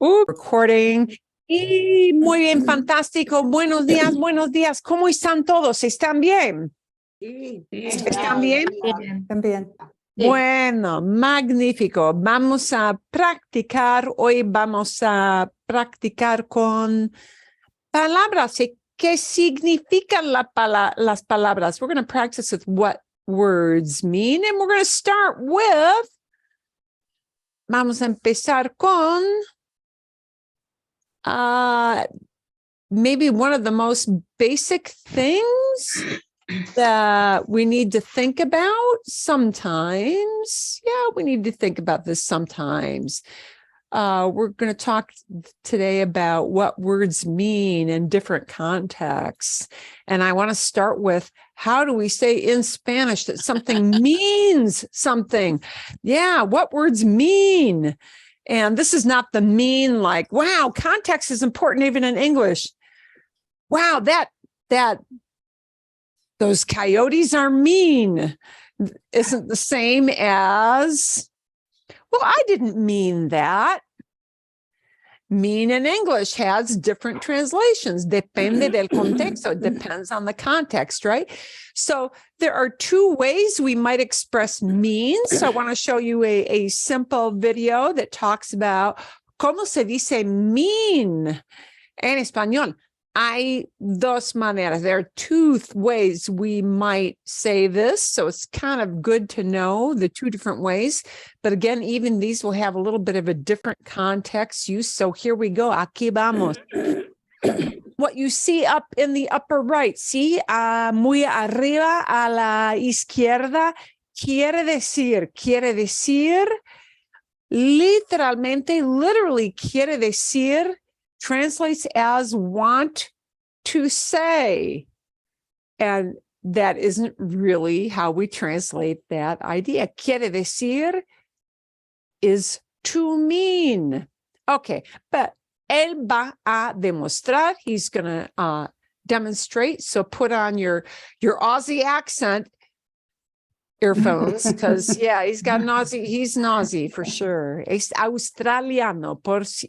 Recording. Y muy bien, fantástico. Buenos días, buenos días. ¿Cómo están todos? ¿Están bien? Sí, ¿Están bien? también. Bueno, magnífico. Vamos a practicar. Hoy vamos a practicar con palabras. ¿Qué significan las palabras? We're going to practice with what words mean. And we're going to start with, vamos a empezar con maybe one of the most basic things that we need to think about sometimes. Yeah, we need to think about this sometimes. We're going to talk today about what words mean in different contexts. And I want to start with, how do we say in Spanish that something means something? Yeah, what words mean? And this is not the mean, like, wow, context is important even in English. Wow, those coyotes are mean isn't the same as, well, I didn't mean that. Mean in English has different translations. Depende del contexto. It depends on the context, right? So there are two ways we might express mean. So I want to show you a simple video that talks about cómo se dice mean en español. Hay dos maneras. There are two ways we might say this. So it's kind of good to know the two different ways. But again, even these will have a little bit of a different context use. So here we go. Aquí vamos. What you see up in the upper right, see, muy arriba a la izquierda, quiere decir, literally quiere decir, translates as want to say. And that isn't really how we translate that idea. Quiere decir is to mean. Okay, but él va a demostrar. He's going to demonstrate. So put on your Aussie accent earphones, because yeah, he's Aussie for sure. Es australiano, por sí,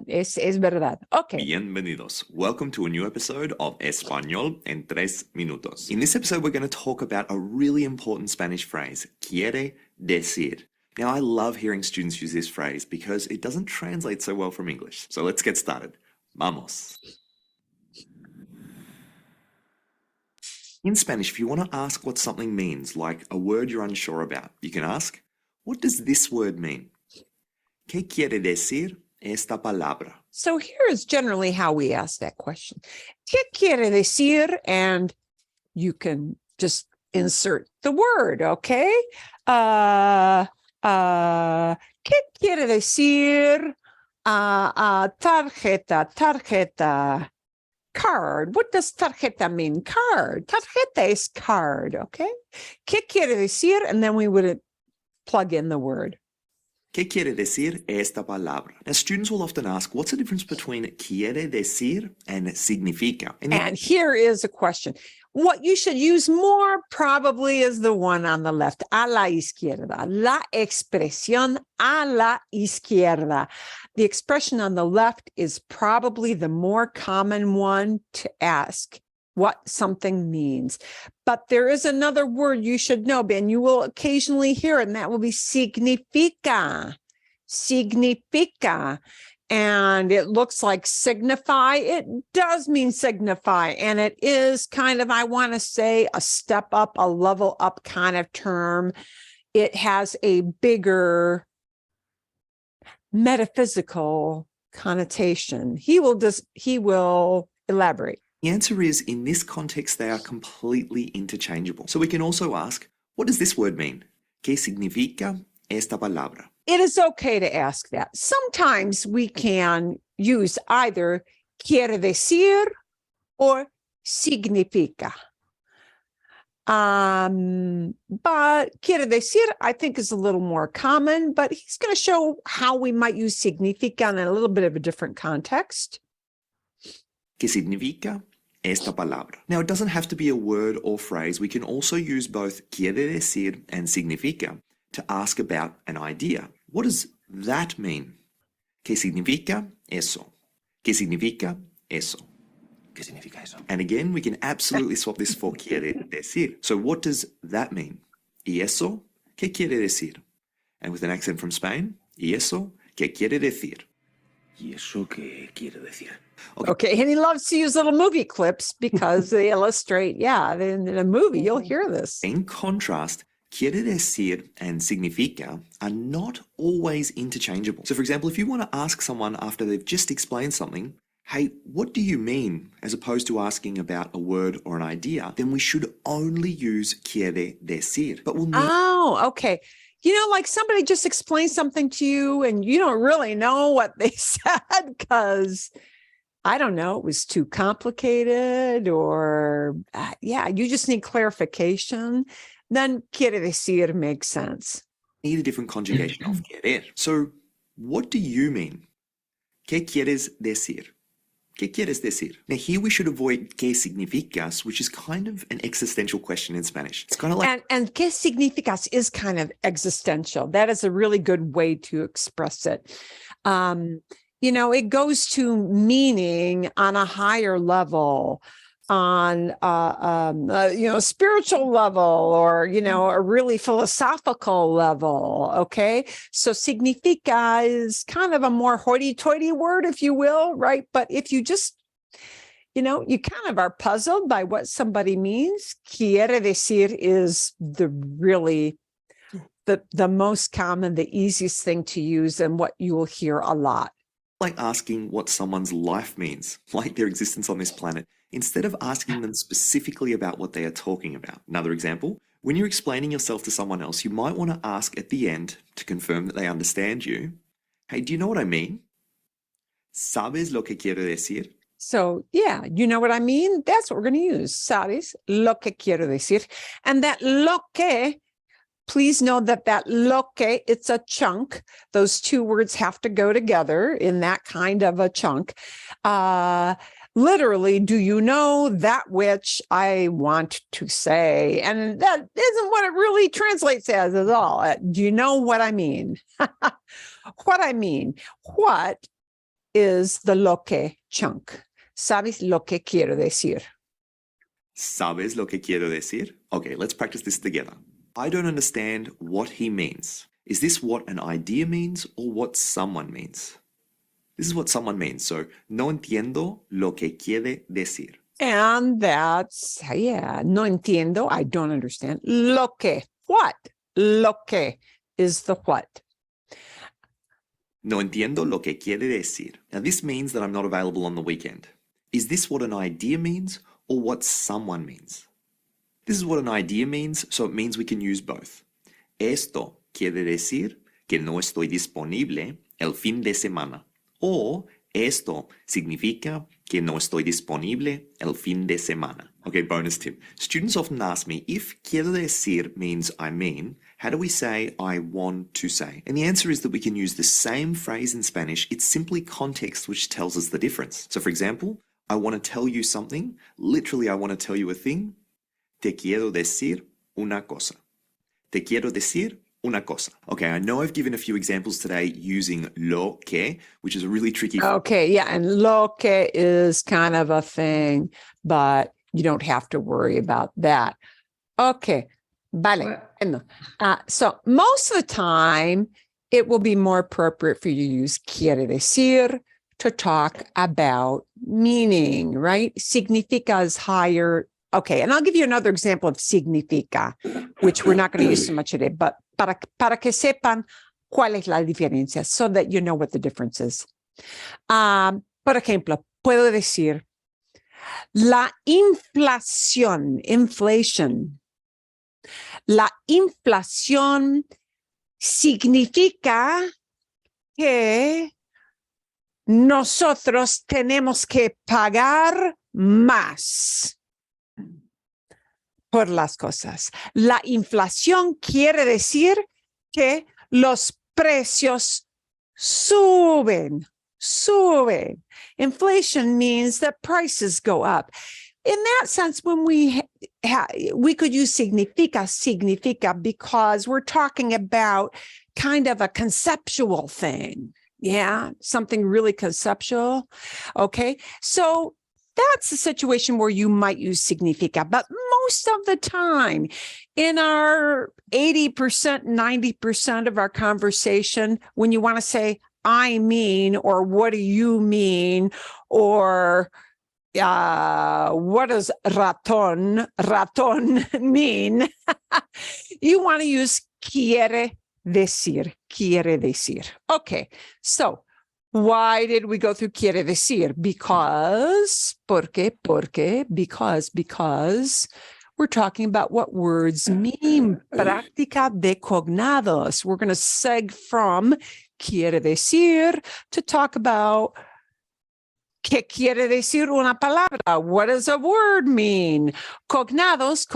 es verdad. Okay. Bienvenidos. Welcome to a new episode of Español en 3 minutos. In this episode, we're going to talk about a really important Spanish phrase, quiere decir. Now, I love hearing students use this phrase because it doesn't translate so well from English. So let's get started. Vamos. In Spanish, if you want to ask what something means, like a word you're unsure about, you can ask, what does this word mean? ¿Qué quiere decir esta palabra? So here is generally how we ask that question. ¿Qué quiere decir? And you can just insert the word, okay? ¿Qué quiere decir tarjeta? Card. What does tarjeta mean? Card. Tarjeta is card, okay? ¿Qué quiere decir? And then we would plug in the word. ¿Qué quiere decir esta palabra? Now, students will often ask, what's the difference between quiere decir and significa? And here is a question. What you should use more probably is the one on the left, a la izquierda. La expresión a la izquierda. The expression on the left is probably the more common one to ask what something means. But there is another word you should know, Ben. You will occasionally hear it, and that will be significa. Significa. And it looks like signify. It does mean signify. And it is kind of, I want to say, a step up, a level up kind of term. It has a bigger metaphysical connotation. He will elaborate. The answer is, in this context, they are completely interchangeable. So we can also ask, what does this word mean? ¿Qué significa esta palabra? It is okay to ask that. Sometimes we can use either quiere decir or significa. But quiere decir, I think, is a little more common, but he's going to show how we might use significa in a little bit of a different context. ¿Qué significa esta palabra? Now, it doesn't have to be a word or phrase. We can also use both quiere decir and significa to ask about an idea. What does that mean? ¿Qué significa eso? ¿Qué significa eso? ¿Qué significa eso? And again, we can absolutely swap this for quiere decir. So what does that mean? ¿Y eso? ¿Qué quiere decir? And with an accent from Spain, ¿y eso? ¿Qué quiere decir? ¿Y eso qué quiere decir? Okay. And he loves to use little movie clips because they illustrate, yeah, in a movie, you'll hear this. In contrast, quiere decir and significa are not always interchangeable. So for example, if you want to ask someone after they've just explained something, hey, what do you mean? As opposed to asking about a word or an idea, then we should only use quiere decir. But we'll need Oh, okay. You know, like somebody just explained something to you and you don't really know what they said because, I don't know, it was too complicated or, yeah, you just need clarification. Then quiere decir makes sense. a different conjugation of querer. So what do you mean? ¿Qué quieres decir? ¿Qué quieres decir? Now here we should avoid ¿qué significas?, which is kind of an existential question in Spanish. It's kind of like, And ¿qué significas is kind of existential. That is a really good way to express it. You know, it goes to meaning on a higher level, on you know, spiritual level, or you know, a really philosophical level. Okay, so significa is kind of a more hoity-toity word, if you will, right? But if you just, you know, you kind of are puzzled by what somebody means, quiere decir is the really the most common, the easiest thing to use, and what you will hear a lot. like asking what someone's life means, like their existence on this planet, instead of asking them specifically about what they are talking about. Another example, when you're explaining yourself to someone else, you might want to ask at the end to confirm that they understand you, hey, do you know what I mean? ¿Sabes lo que quiero decir? So yeah, you know what I mean? That's what we're going to use. ¿Sabes lo que quiero decir? And that lo que, please know that lo que, it's a chunk. Those two words have to go together in that kind of a chunk. Literally, do you know that which I want to say? And that isn't what it really translates as at all. Do you know what I mean? What I mean. What is the lo que chunk? ¿Sabes lo que quiero decir? ¿Sabes lo que quiero decir? Okay, let's practice this together. I don't understand what he means. Is this what an idea means or what someone means? This is what someone means. So, no entiendo lo que quiere decir. And that's, yeah, no entiendo. I don't understand. Lo que, what? Lo que is the what? No entiendo lo que quiere decir. Now, this means that I'm not available on the weekend. Is this what an idea means or what someone means? This is what an idea means, so it means we can use both. Esto quiere decir que no estoy disponible el fin de semana. Or esto significa que no estoy disponible el fin de semana. Okay, bonus tip. Students often ask me, if quiero decir means I mean, how do we say I want to say? And the answer is that we can use the same phrase in Spanish. It's simply context which tells us the difference. So for example, I want to tell you something. Literally, I want to tell you a thing. Te quiero decir una cosa. Te quiero decir una cosa. Okay, I know I've given a few examples today using lo que, which is a really tricky. Okay, yeah, and lo que is kind of a thing, but you don't have to worry about that. Okay, vale. So most of the time, it will be more appropriate for you to use quiere decir to talk about meaning, right? Significa is higher. Okay, and I'll give you another example of significa, which we're not going to use so much today, but para que sepan cuál es la diferencia, so that you know what the difference is. Por ejemplo, puedo decir, la inflación, la inflación significa que nosotros tenemos que pagar más por las cosas. La inflación quiere decir que los precios suben. Inflation means that prices go up. In that sense, when we could use significa because we're talking about kind of a conceptual thing. Yeah, something really conceptual. Okay, so that's the situation where you might use significa, but most of the time in our 80%, 90% of our conversation, when you want to say, I mean, or what do you mean, or what does raton mean? You want to use quiere decir. Okay, so why did we go through quiere decir? Because we're talking about what words mean. Práctica de cognados. We're going to seg from quiere decir to talk about ¿qué quiere decir una palabra? What does a word mean? Cognates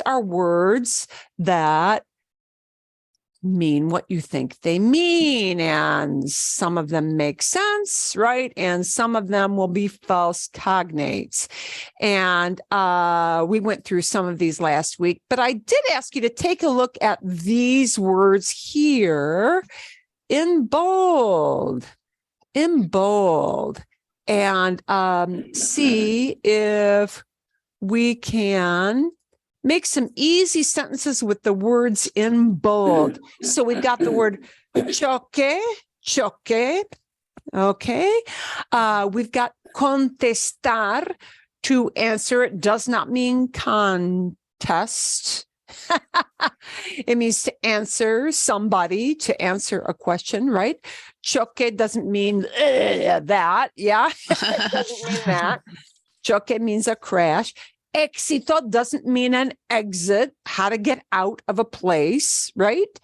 are words that mean what you think they mean. And some of them make sense, right? And some of them will be false cognates. And we went through some of these last week, but I did ask you to take a look at these words here in bold. And see if we can make some easy sentences with the words in bold. So we've got the word choque. Okay. We've got contestar, to answer. It does not mean contest. It means to answer somebody, to answer a question, right? Choque doesn't mean that. Yeah, it doesn't mean that. Choque means a crash. Exito doesn't mean an exit, how to get out of a place, right?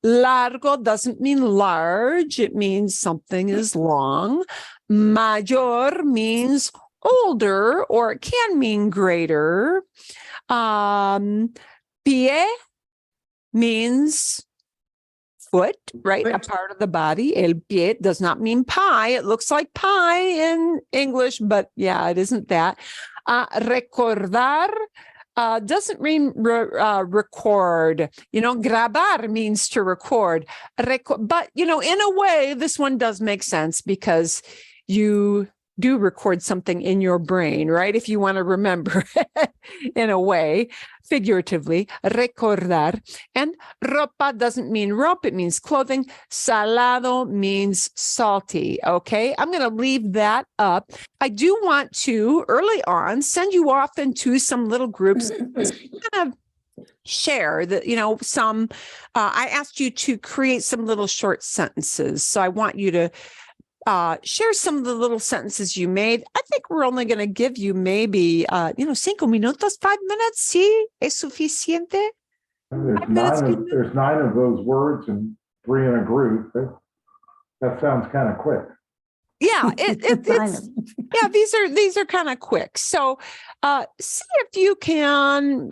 Largo doesn't mean large. It means something is long. Mayor means older, or it can mean greater. Pie means foot, right? A part of the body. El pie does not mean pie. It looks like pie in English, but yeah, it isn't that. Recordar doesn't mean record. Grabar means to record. But, in a way, this one does make sense because you do record something in your brain, right? If you want to remember in a way, figuratively, recordar. And ropa doesn't mean rope, it means clothing. Salado means salty, okay? I'm going to leave that up. I do want to, early on, send you off into some little groups, kind of share that, I asked you to create some little short sentences. So I want you to share some of the little sentences you made. I think we're only going to give you maybe, 5 minutos, 5 minutes. Sí, es suficiente. There's 9 of those words and 3 in a group. That sounds kind of quick. Yeah, these are kind of quick. So see if you can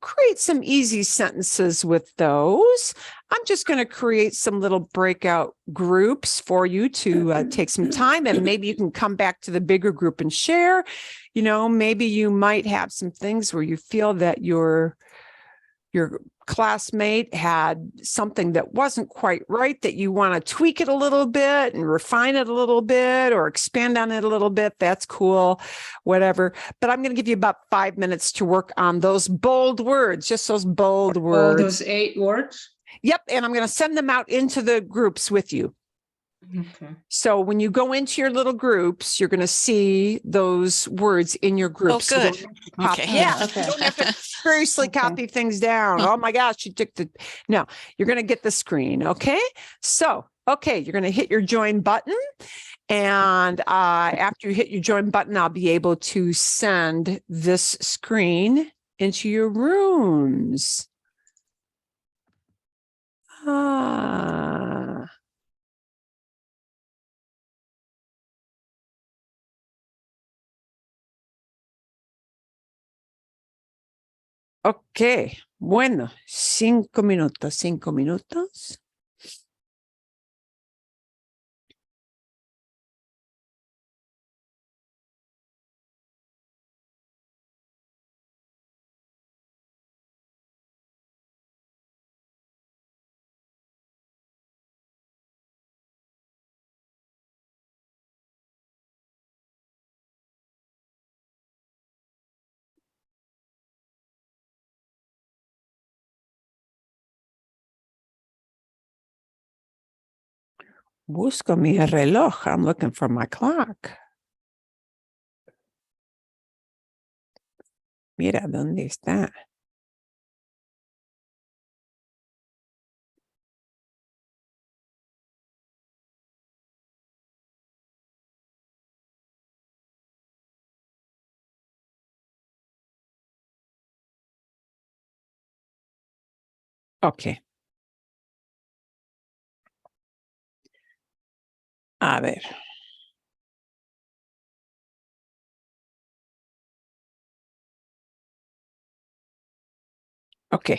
create some easy sentences with those. I'm just going to create some little breakout groups for you to take some time, and maybe you can come back to the bigger group and share. Maybe you might have some things where you feel that your classmate had something that wasn't quite right, that you want to tweak it a little bit and refine it a little bit or expand on it a little bit. That's cool, whatever. But I'm going to give you about 5 minutes to work on those bold words, just those bold words. All those 8 words? Yep. And I'm going to send them out into the groups with you. Okay. So when you go into your little groups, you're going to see those words in your groups. Oh, good. So Okay. yeah. Okay. You don't have to seriously copy things down. Oh my gosh, you took no, you're going to get the screen. Okay. So, you're going to hit your join button. And after you hit your join button, I'll be able to send this screen into your rooms. Ok, bueno, 5 minutos. Busco mi reloj. I'm looking for my clock. Mira, ¿dónde está? Ok. A ver. Ok.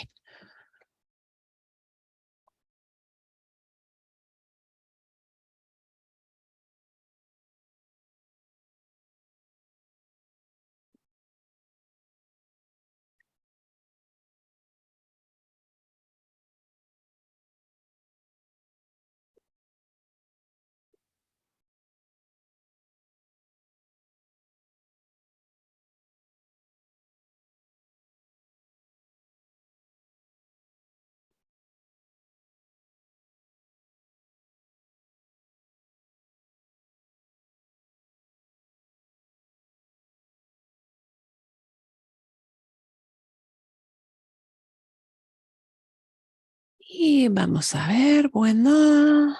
Y vamos a ver, bueno.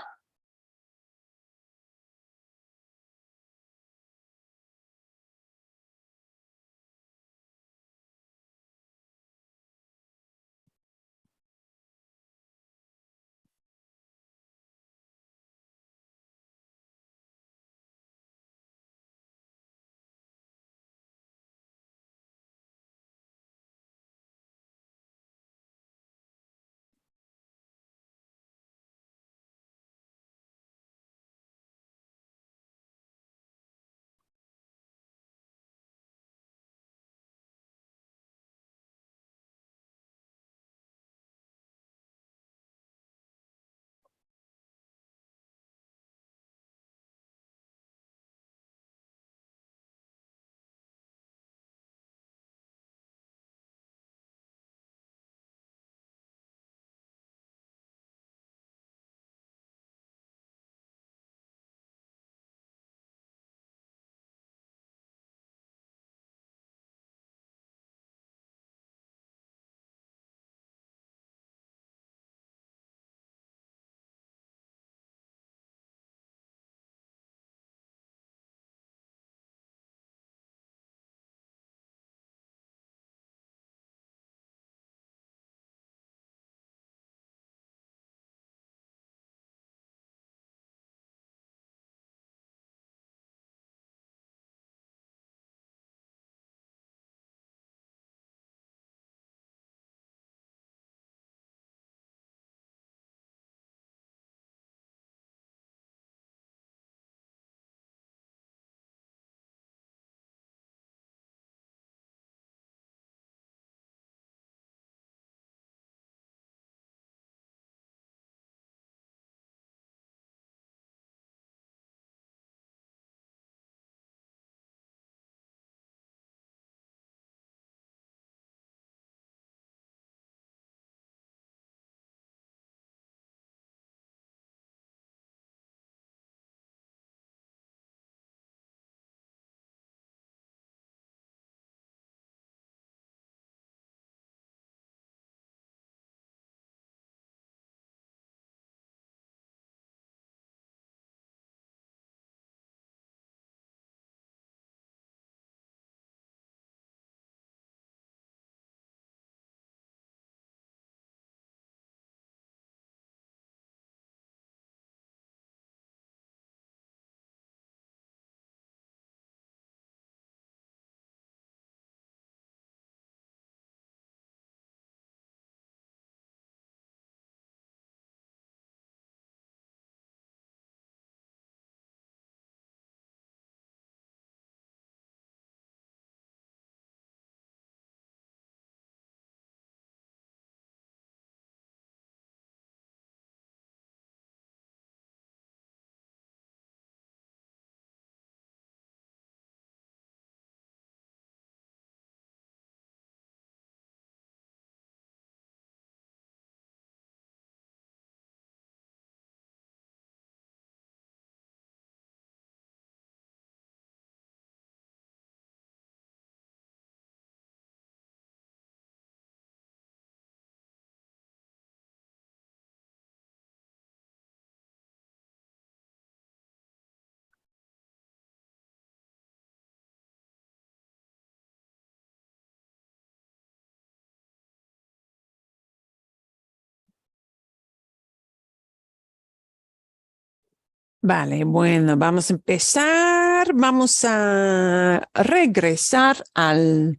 Vale, bueno, vamos a empezar. Vamos a regresar al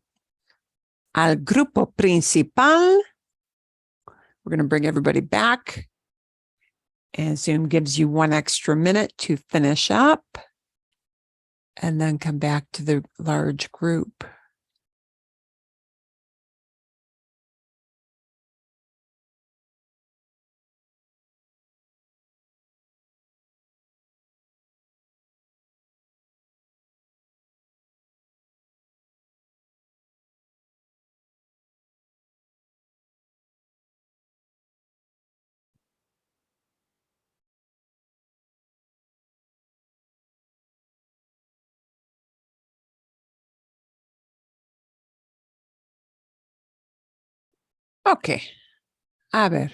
grupo principal. We're going to bring everybody back. And Zoom gives you 1 extra minute to finish up. And then come back to the large group. Ok, a ver.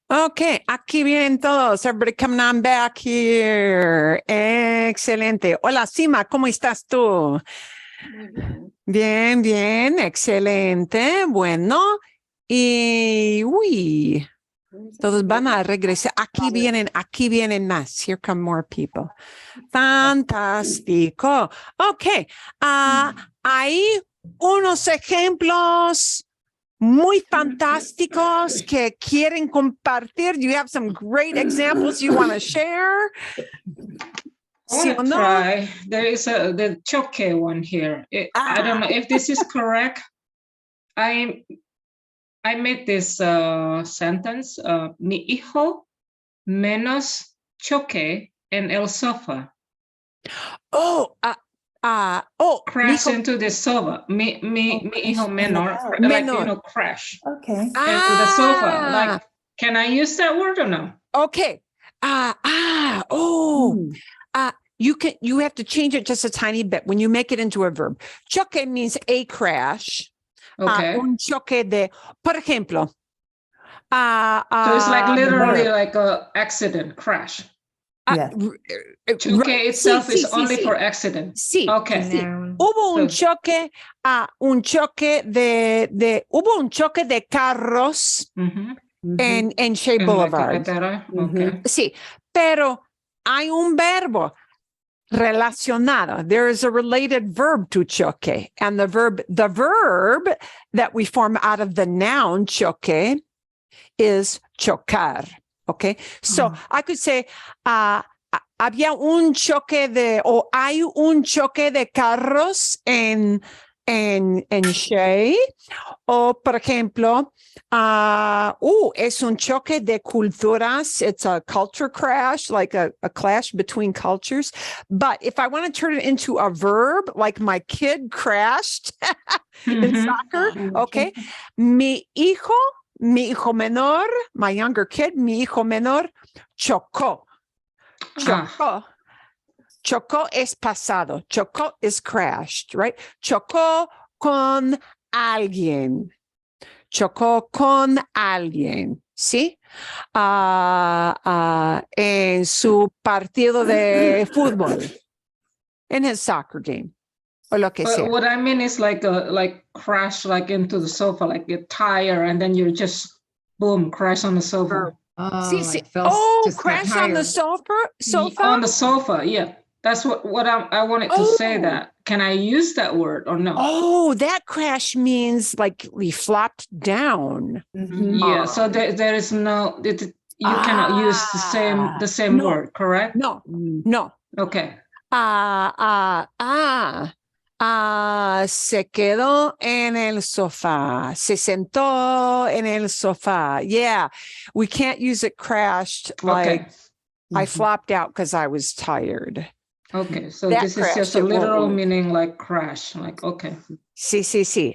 Ok, aquí vienen todos. Everybody coming on back here. Excelente. Hola, Sima, ¿cómo estás tú? Muy bien. Bien, bien, excelente. Bueno, y uy, todos van a regresar. Aquí vienen más. Here come more people. Fantástico. Ok, hay unos ejemplos muy fantásticos que quieren compartir. Do you have some great examples you want to share? I want to try. There is the choque one here. I don't know if this is correct. I made this sentence. Mi hijo menos choque en el sofá. Crash into the sofa. Mi hijo menor, like, you know, crash. Okay. Into the sofa. Like, can I use that word or no? Okay. You have to change it just a tiny bit when you make it into a verb. Choque means a crash. Okay. Un choque de, por ejemplo. So it's like literally like a accident, crash. Yes. Choque itself is only sí. for accident. Sí. Okay. Sí. Hubo un choque, hubo un choque de carros en Shea Boulevard. Okay. Sí, pero hay un verbo relacionado. There is a related verb to choque, and the verb that we form out of the noun choque is chocar. Okay, so I could say, había un choque o hay un choque de carros en Shea, o por ejemplo, es un choque de culturas. It's a culture crash, like a clash between cultures. But if I want to turn it into a verb, like my kid crashed in soccer, okay, mi hijo menor, my younger kid, mi hijo menor, chocó. Chocó es pasado. Chocó is crashed, right? Chocó con alguien. Chocó con alguien, ¿sí? En su partido de fútbol. In his soccer game. O lo que sea. What I mean is like crash like into the sofa, like get tired and then you just boom, crash on the sofa. Sí. Just Crash on the sofa? On the sofa, yeah. That's what I wanted to say that. Can I use that word or no? Oh, that crash means like we flopped down. Yeah, so there is no, you cannot use the same no, word, correct? No. Okay. Se quedó en el sofá. Se sentó en el sofá. Yeah, we can't use it crashed like I flopped out because I was tired. Okay, so That this is just a literal meaning like crash, like, okay. Sí,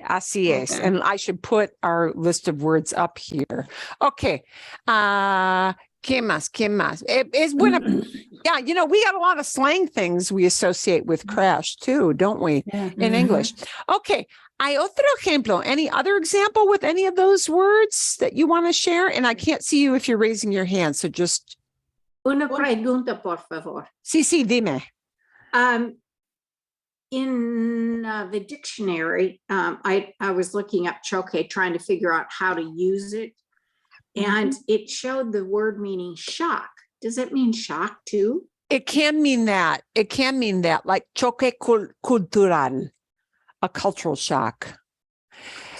así es. And I should put our list of words up here. Okay. ¿Qué más? Es buena. Yeah, we got a lot of slang things we associate with crash too, don't we? Yeah. In English. Okay. Hay otro ejemplo. Any other example with any of those words that you want to share? And I can't see you if you're raising your hand, so just. Una pregunta, por favor. Sí, dime. In the dictionary, I was looking up choque, trying to figure out how to use it. And it showed the word meaning shock. Does it mean shock too? It can mean that. It can mean that, like choque cultural, a cultural shock.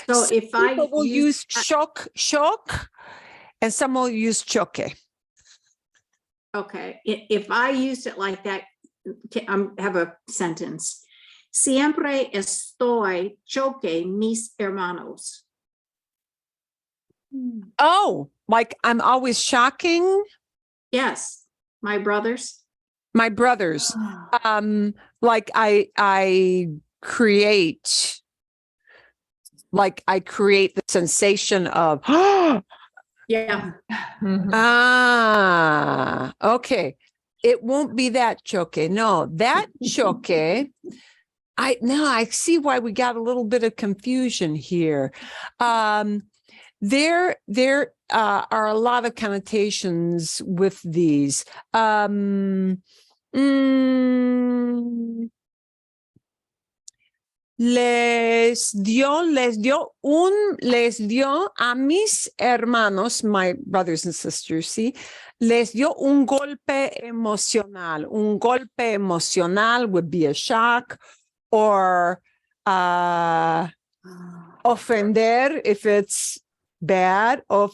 So Some if I people will use shock, and some will use choque. okay, if I used it like that, I have a sentence. Siempre estoy choque mis hermanos. Oh, like I'm always shocking Yes, my brothers. my brothers. Like I create the sensation of Yeah. okay. It won't be that choque. No, that choque. I see why we got a little bit of confusion here. There are a lot of connotations with these. Les dio a mis hermanos, my brothers and sisters, see, les dio un golpe emocional. Un golpe emocional would be a shock, or ofender if it's bad. Les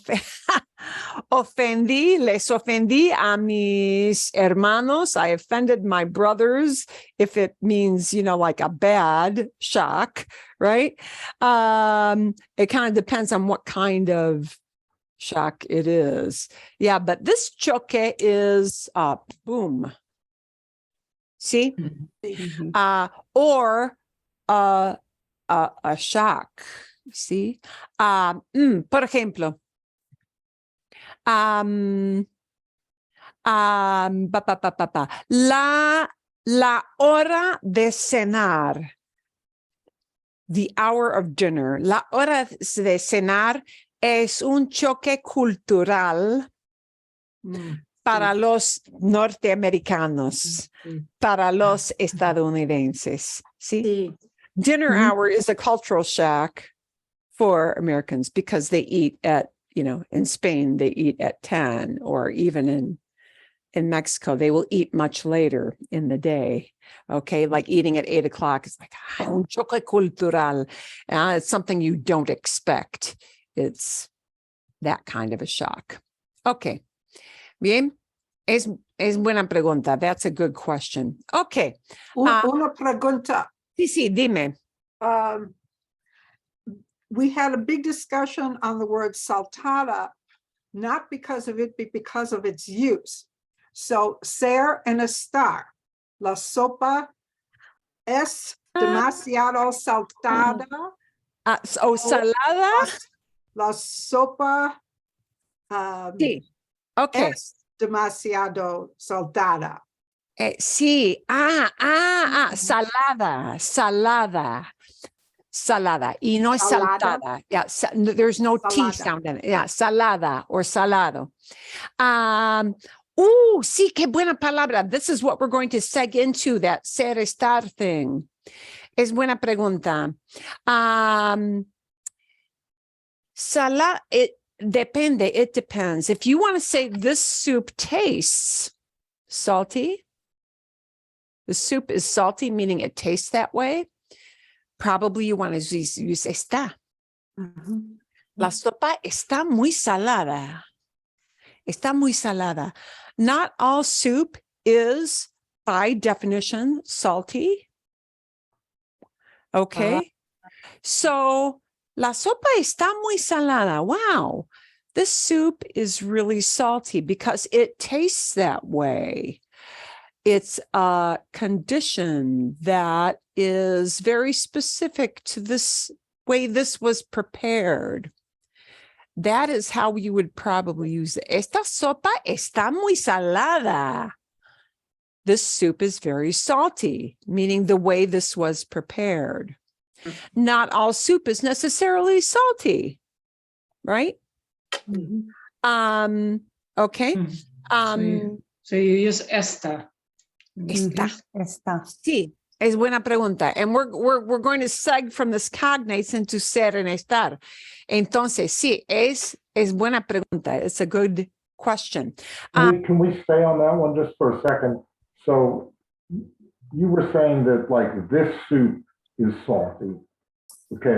ofendí a mis hermanos. I offended my brothers if it means, like a bad shock, right? It kind of depends on what kind of shock it is. Yeah, but this choque is boom. See? Or a shock. See? Por ejemplo, la hora de cenar, the hour of dinner. La hora de cenar es un choque cultural para los norteamericanos, para los estadounidenses. See? Sí. Dinner hour is a cultural shock for Americans because they eat at, in Spain, they eat at 10, or even in Mexico, they will eat much later in the day. Okay. Like eating at 8 o'clock is like un choque cultural. It's something you don't expect. It's that kind of a shock. Okay. Bien. Es buena pregunta. That's a good question. Okay. Una pregunta. Sí, dime. We had a big discussion on the word saltada, not because of it, but because of its use. So, ser and estar. La sopa es demasiado saltada. Salada. La sopa Sí. Okay. es demasiado saltada. Sí. Salada. Y no es saltada. Yeah. There's no T sound in it. Yeah. Salada or salado. Sí, qué buena palabra. This is what we're going to seg into, that ser estar thing. Es buena pregunta. It depends. If you want to say this soup tastes salty, the soup is salty, meaning it tastes that way, probably you want to use está. La sopa está muy salada. Está muy salada. Not all soup is, by definition, salty. Okay. So, la sopa está muy salada. Wow. This soup is really salty because it tastes that way. It's a condition that is very specific to this way this was prepared. That is how you would probably use it. Esta sopa está muy salada. This soup is very salty, meaning the way this was prepared. Not all soup is necessarily salty, right? Okay. So you use esta. Esta. Sí, es buena pregunta. And we're going to seg from this cognates into ser and estar. Entonces, sí, es buena pregunta. It's a good question. Can we stay on that one just for a second? So you were saying that like this soup is salty. Okay,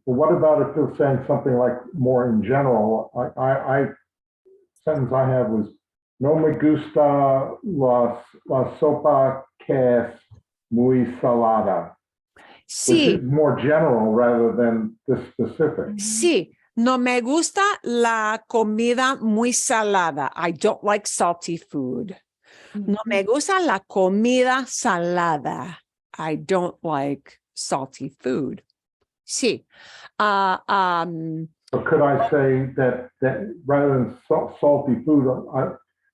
well, what about if they're saying something like more in general? Sentence I have was, no me gusta la sopa que es muy salada, which Sí, is more general rather than the specific. sí. No me gusta la comida muy salada. I don't like salty food. No me gusta la comida salada. I don't like salty food. Sí. So could I say that rather than salty food,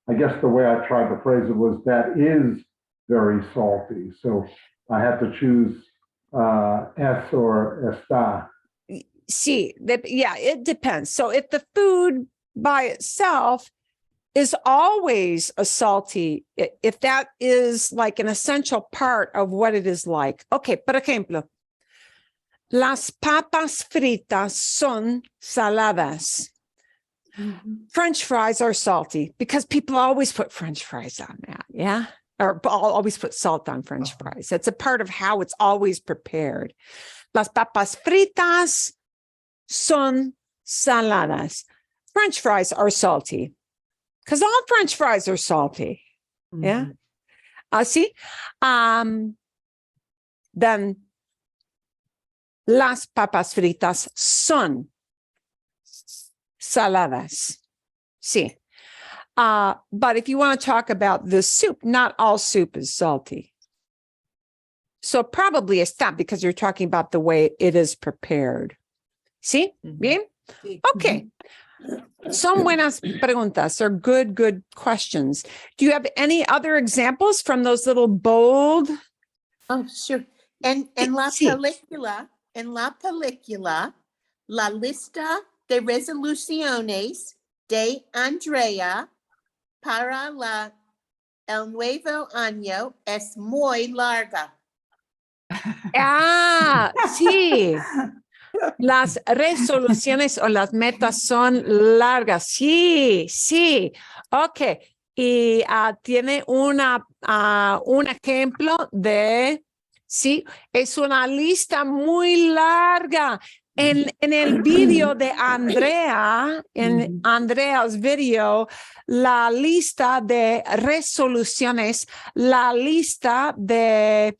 I guess the way I tried to phrase it was that is very salty. So I had to choose es or estar. Sí, yeah, it depends. So if the food by itself is always a salty, if that is like an essential part of what it is like. Okay, por ejemplo, las papas fritas son saladas. French fries are salty because people always put French fries on that, yeah? Or always put salt on French fries. It's a part of how it's always prepared. Las papas fritas son saladas. French fries are salty because all French fries are salty. Yeah. See? Then las papas fritas son saladas. Sí. But if you want to talk about the soup, not all soup is salty. So probably está because you're talking about the way it is prepared. ¿Sí? Bien? Okay. Son buenas preguntas or good questions. Do you have any other examples from those little bold? Oh, sure. En la Sí. película, la lista de resoluciones de Andrea para el nuevo año es muy larga. Ah, sí. Las resoluciones o las metas son largas. Sí, sí. Ok. Y tiene un ejemplo de, sí, es una lista muy larga. En el video de Andrea, en Andrea's video, la lista de resoluciones, la lista de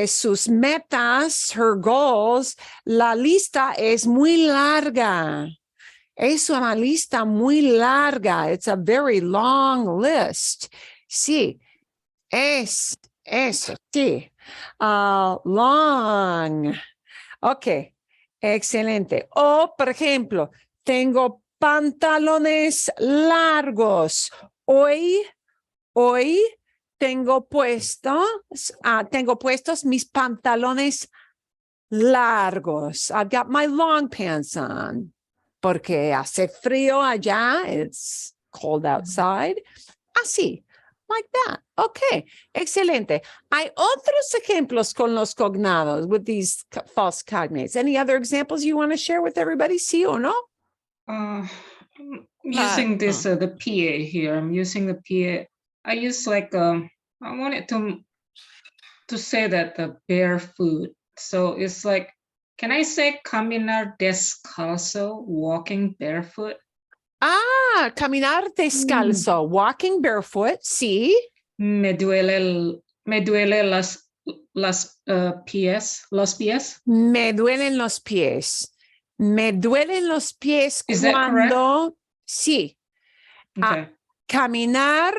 sus metas, her goals, la lista es muy larga. Es una lista muy larga. It's a very long list. Sí, sí. Long. Ok, excelente. O, por ejemplo, tengo pantalones largos. Hoy tengo puestos mis pantalones largos. I've got my long pants on. Porque hace frío allá. It's cold outside. Así, like that. Okay, excelente. Hay otros ejemplos con los cognados with these false cognates. Any other examples you want to share with everybody? Sí o no? Using this, the PA here. I'm using the PA. I use like, I wanted to say that the barefoot. So it's like, can I say caminar descalzo, walking barefoot? Caminar descalzo, walking barefoot, sí. Me duele los pies. Me duelen los pies. Me duelen los pies Is that cuando, sí. Okay. Caminar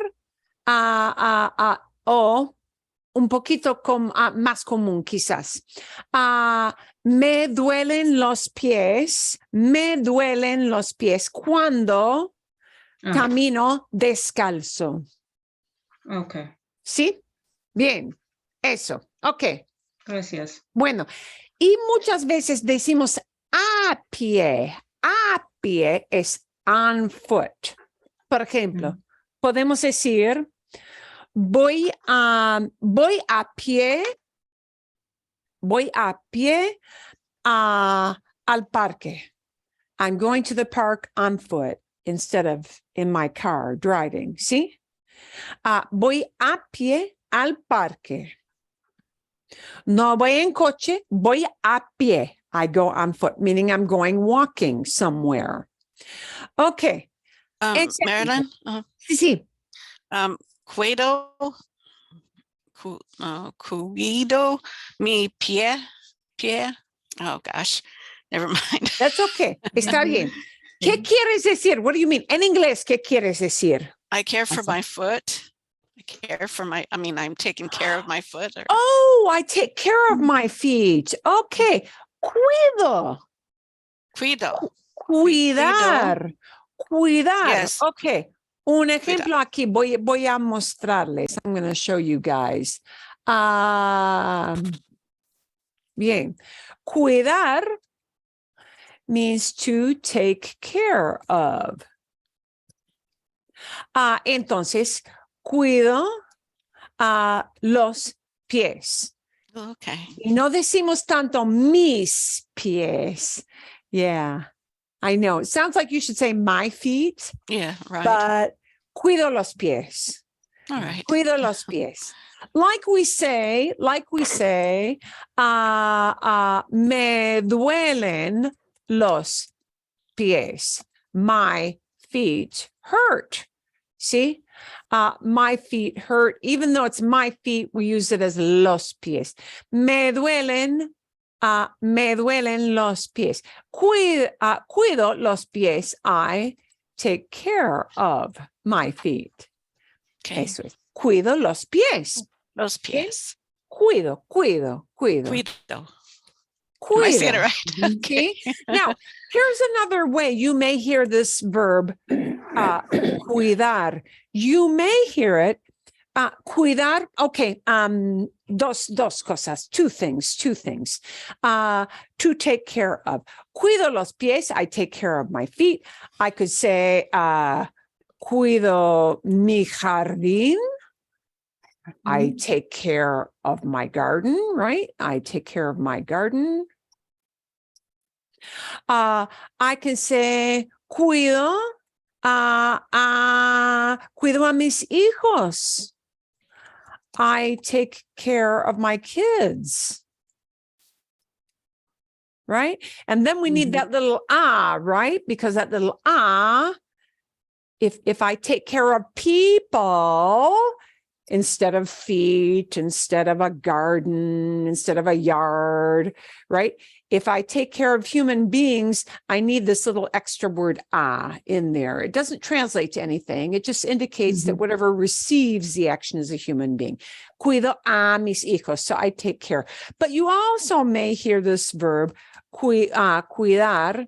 o un poquito más común quizás. Me duelen los pies cuando camino descalzo. Okay. ¿Sí? Bien, eso. Ok. Gracias. Bueno, y muchas veces decimos a pie. A pie es on foot. Por ejemplo, podemos decir voy a pie al parque. I'm going to the park on foot instead of in my car driving. See? Voy a pie al parque. No voy en coche, voy a pie. I go on foot, meaning I'm going walking somewhere. Okay. Marilyn, Sí. cuido, cuido mi pie. Oh gosh, never mind. That's okay. Está bien. ¿Qué quieres decir? What do you mean? En inglés, ¿qué quieres decir? I care for my foot. I care for I'm taking care of my foot. Oh, I take care of my feet. Okay. Cuido. Cuidar. Cuidar. Yes. Okay. Un ejemplo aquí. Voy a mostrarles. I'm going to show you guys. Bien. Cuidar means to take care of. Entonces, cuido los pies. Okay. Y no decimos tanto mis pies. Yeah, I know. It sounds like you should say my feet. Yeah, right. But cuido los pies. All right. Cuido los pies. Like we say, me duelen los pies. My feet hurt. See? My feet hurt. Even though it's my feet, we use it as los pies. Me duelen los pies. Cuido los pies. I take care of my feet. Okay. Eso es. Cuido los pies. Los pies. Cuido. Cuido. Am I saying it right? Okay. Now, here's another way you may hear this verb, cuidar. You may hear it, cuidar. Okay. Dos cosas, two things. To take care of. Cuido los pies. I take care of my feet. I could say, cuido mi jardín. I take care of my garden, right? I take care of my garden. I can say, cuido a mis hijos. I take care of my kids. Right? And then we need that little right? Because that little if I take care of people, instead of feet, instead of a garden, instead of a yard, right? If I take care of human beings, I need this little extra word in there. It doesn't translate to anything. It just indicates that whatever receives the action is a human being. Cuido a mis hijos. So I take care. But you also may hear this verb, cuidar,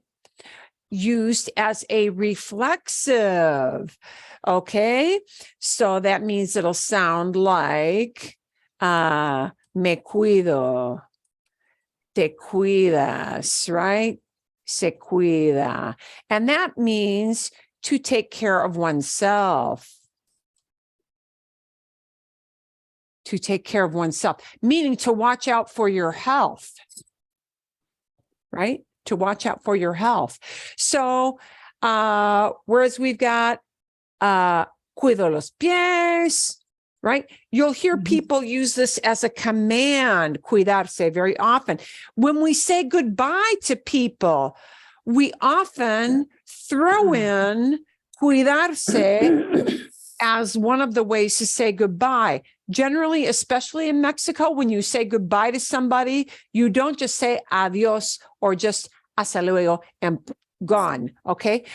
used as a reflexive. Okay, so that means it'll sound like me cuido, te cuidas, right? Se cuida. And that means to take care of oneself. To take care of oneself, meaning to watch out for your health, right? To watch out for your health. So, whereas we've got cuido los pies, right? You'll hear people use this as a command, cuidarse, very often. When we say goodbye to people, we often throw in cuidarse as one of the ways to say goodbye. Generally, especially in Mexico, when you say goodbye to somebody, you don't just say adios or just hasta luego and gone, okay?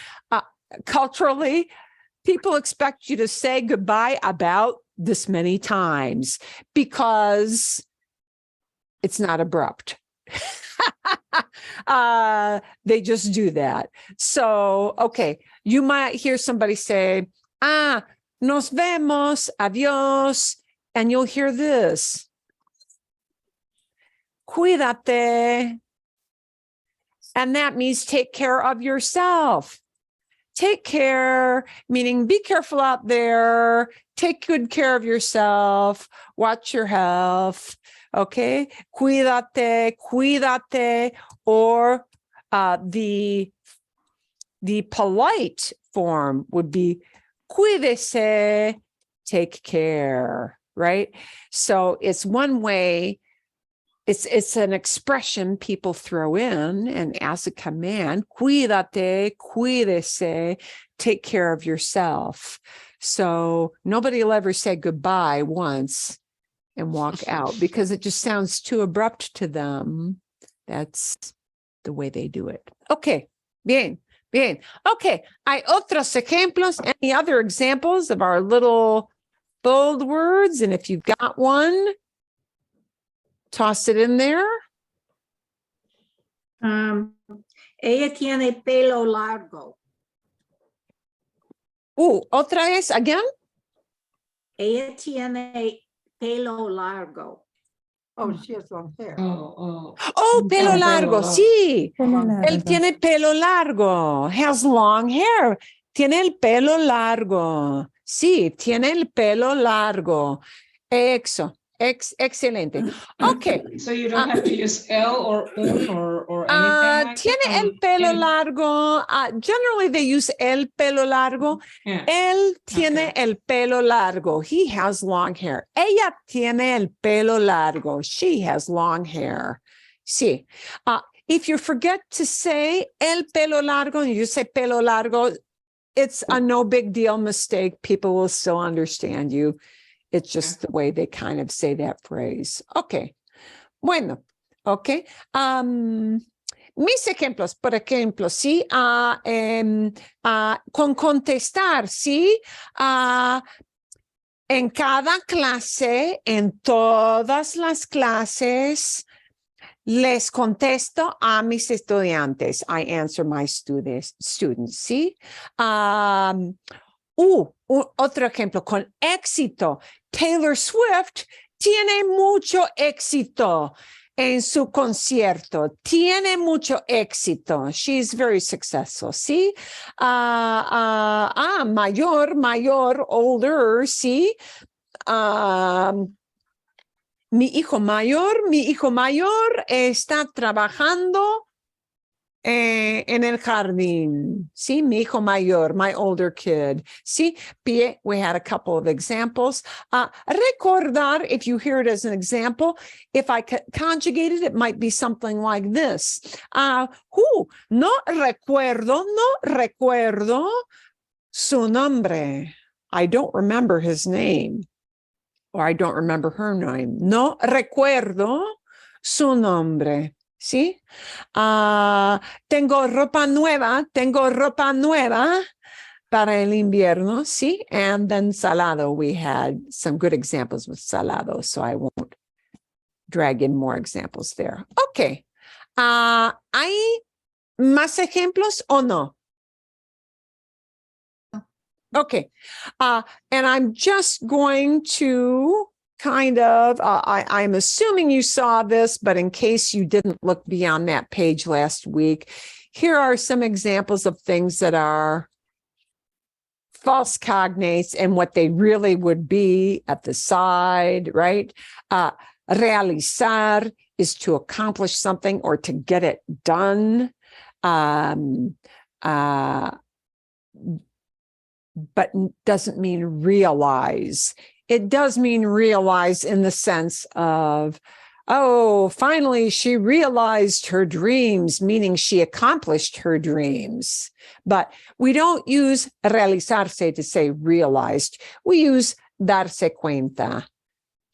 Culturally, people expect you to say goodbye about this many times because it's not abrupt. They just do that. So, okay, you might hear somebody say, nos vemos, adios, and you'll hear this. Cuídate. And that means take care of yourself. Take care, meaning be careful out there. Take good care of yourself. Watch your health. Okay. Cuídate, cuídate. Or the The polite form would be cuídese, take care, right? So it's one way, it's an expression people throw in and as a command, cuídate, cuídese, take care of yourself. So nobody will ever say goodbye once and walk out because it just sounds too abrupt to them. That's the way they do it. Okay, bien. Bien. Okay, hay otros ejemplos. Any other examples of our little bold words? And if you've got one, toss it in there. Ella tiene pelo largo. Otra vez, again? Ella tiene pelo largo. Oh, she has long hair. Pelo largo, sí. Long Él tiene pelo largo. Has long hair. Tiene el pelo largo. Sí, tiene el pelo largo. Excelente. Okay. So you don't have to use L or un or anything like tiene that? el pelo largo. Generally, they use el pelo largo. Yeah. Él tiene el pelo largo. He has long hair. Ella tiene el pelo largo. She has long hair. Sí. If you forget to say el pelo largo and you say pelo largo, it's a no big deal mistake. People will still understand you. It's just the way they kind of say that phrase. Okay. Bueno. Okay. Mis ejemplos, por ejemplo, sí, con contestar, sí, en cada clase, en todas las clases, les contesto a mis estudiantes. I answer my students, ¿sí? Otro ejemplo, con éxito. Taylor Swift tiene mucho éxito en su concierto. Tiene mucho éxito. She's very successful, ¿sí? Mayor, older, ¿sí? Mi hijo mayor está trabajando en el jardín. Sí, mi hijo mayor, my older kid. Sí, we had a couple of examples. Recordar, if you hear it as an example, if I conjugate it, it might be something like this. No recuerdo su nombre. I don't remember his name. Or I don't remember her name. No recuerdo su nombre. ¿Sí? Tengo ropa nueva para el invierno. ¿Sí? And then salado. We had some good examples with salado, so I won't drag in more examples there. Okay. ¿Hay más ejemplos o no? Okay. And I'm just going to kind of, I'm assuming you saw this, but in case you didn't look beyond that page last week, here are some examples of things that are false cognates and what they really would be at the side, right? Realizar is to accomplish something or to get it done. But doesn't mean realize. It does mean realize in the sense of, finally she realized her dreams, meaning she accomplished her dreams. But we don't use realizarse to say realized. We use darse cuenta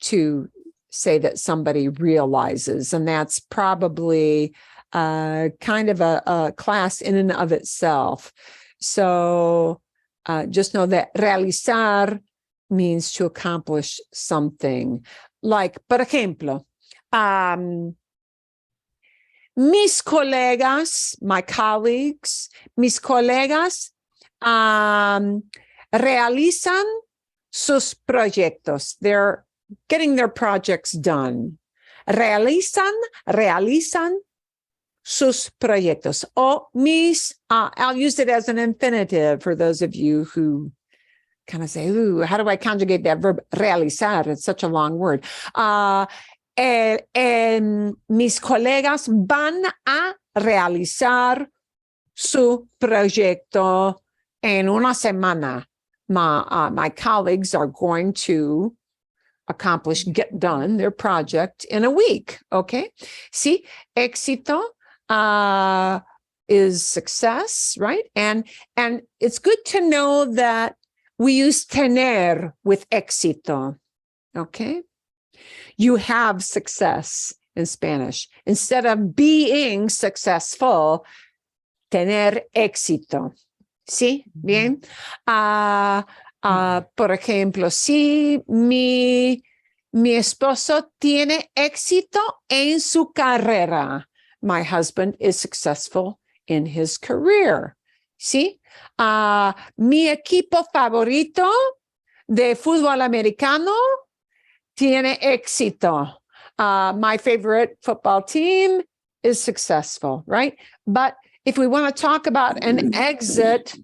to say that somebody realizes. And that's probably kind of a class in and of itself. So just know that realizar means to accomplish something. Like, por ejemplo, mis colegas, my colleagues, mis colegas realizan sus proyectos. They're getting their projects done. Realizan sus proyectos. O mis, I'll use it as an infinitive for those of you who kind of say, how do I conjugate that verb? Realizar, it's such a long word. Mis colegas van a realizar su proyecto en una semana. My colleagues are going to get done their project in a week. Okay. See, éxito is success, right? And it's good to know that we use tener with éxito. Okay. You have success in Spanish. Instead of being successful, tener éxito. ¿Sí? Bien. Por ejemplo, si mi esposo tiene éxito en su carrera. My husband is successful in his career. ¿Sí? Mi equipo favorito de fútbol americano tiene éxito. My favorite football team is successful, right? But if we want to talk about an exit,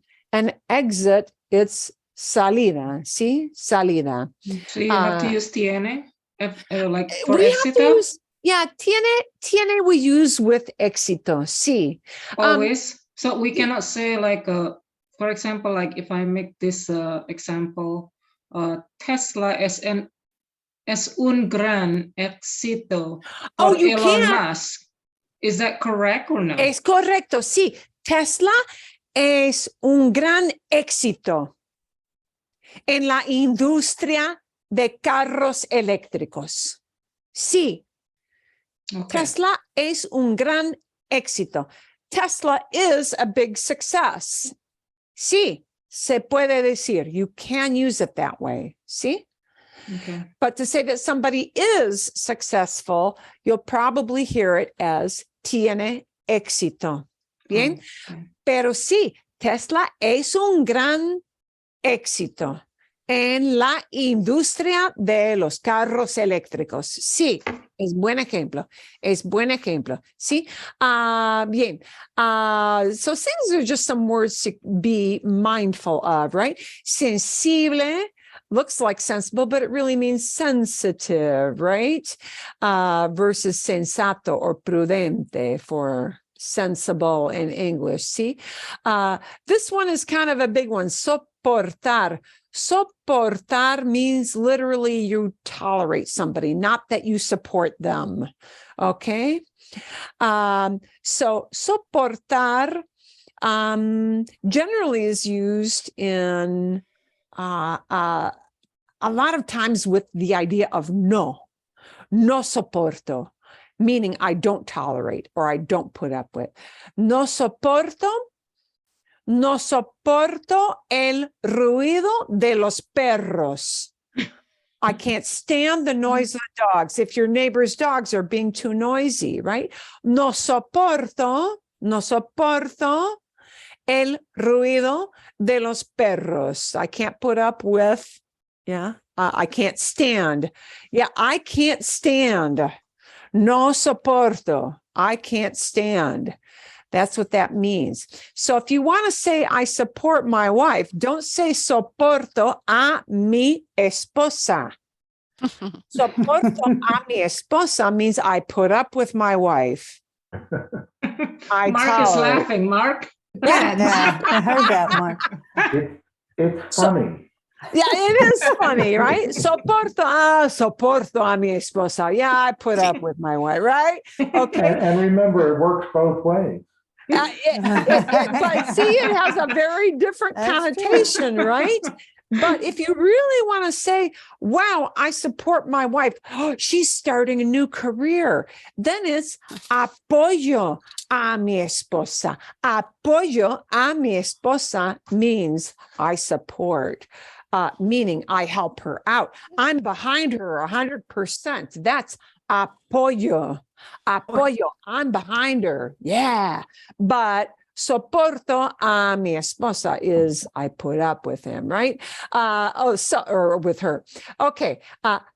it's salida, ¿sí? Salida. So you have to use tiene, like for We have to éxito? use, yeah, tiene we use with éxito, sí. Always. So we cannot say like, for example, like if I make this example, Tesla es un gran éxito Oh, for you Elon can't. Musk. Is that correct or no? Es correcto, sí. Tesla es un gran éxito en la industria de carros eléctricos. Sí, Okay. Tesla es un gran éxito. Tesla is a big success. Sí, se puede decir. You can use it that way. Sí? Okay. But to say that somebody is successful, you'll probably hear it as tiene éxito. Bien. Okay. Pero sí, Tesla es un gran éxito en la industria de los carros eléctricos. Sí, es buen ejemplo. Es buen ejemplo. Sí. Bien. So things are just some words to be mindful of, right? Sensible looks like sensible, but it really means sensitive, right? Versus sensato or prudente for sensible in English. See, this one is kind of a big one. Soportar. Soportar means literally you tolerate somebody, not that you support them. Okay. So soportar generally is used in a lot of times with the idea of no soporto, meaning I don't tolerate or I don't put up with. No soporto el ruido de los perros. I can't stand the noise of the dogs. If your neighbor's dogs are being too noisy, right? No soporto el ruido de los perros. I can't put up with, I can't stand. Yeah, I can't stand. No soporto. I can't stand. That's what that means. So if you want to say, I support my wife, don't say soporto a mi esposa. Soporto a mi esposa means I put up with my wife. I Mark is tolerate. laughing. Mark? Yeah, I heard that, Mark. It's funny. Yeah, it is funny, right? Soporto a mi esposa. Yeah, I put up with my wife, right? Okay. And remember, it works both ways. But see, it has a very different connotation, right? But if you really want to say, wow, I support my wife. Oh, she's starting a new career. Then it's apoyo a mi esposa. Apoyo a mi esposa means I support, meaning I help her out. I'm behind her 100%. That's apoyo. Apoyo. I'm behind her. Yeah. But soporto a mi esposa is I put up with him, right? Or with her. Okay.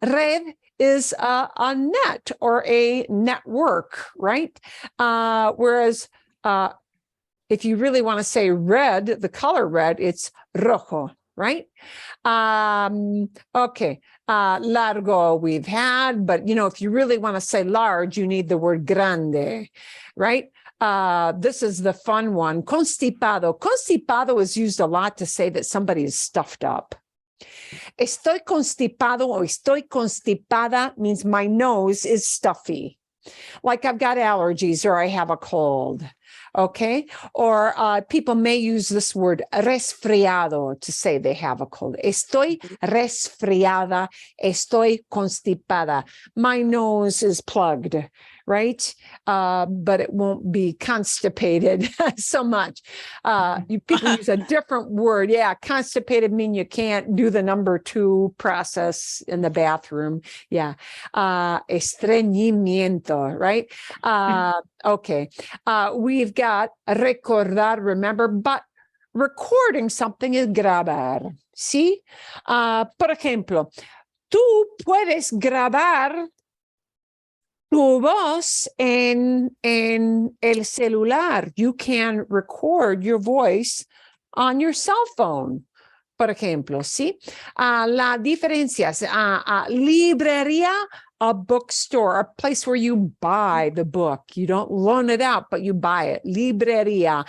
Red is a net or a network, right? Whereas if you really want to say red, the color red, it's rojo, right? Okay. Largo we've had, but if you really want to say large, you need the word grande, right? This is the fun one. Constipado. Constipado is used a lot to say that somebody is stuffed up. Estoy constipado or estoy constipada means my nose is stuffy. Like I've got allergies or I have a cold. Okay. Or people may use this word resfriado to say they have a cold. Estoy resfriada. Estoy constipada. My nose is plugged, right? But it won't be constipated so much. People use a different word. Yeah. Constipated mean you can't do the number 2 process in the bathroom. Yeah. Estreñimiento, right? Okay. We've got recordar, remember, but recording something is grabar. ¿Sí? Por ejemplo, tú puedes grabar tu voz en el celular. You can record your voice on your cell phone. Por ejemplo, ¿sí? La diferencia es librería, a bookstore, a place where you buy the book. You don't loan it out, but you buy it. Librería.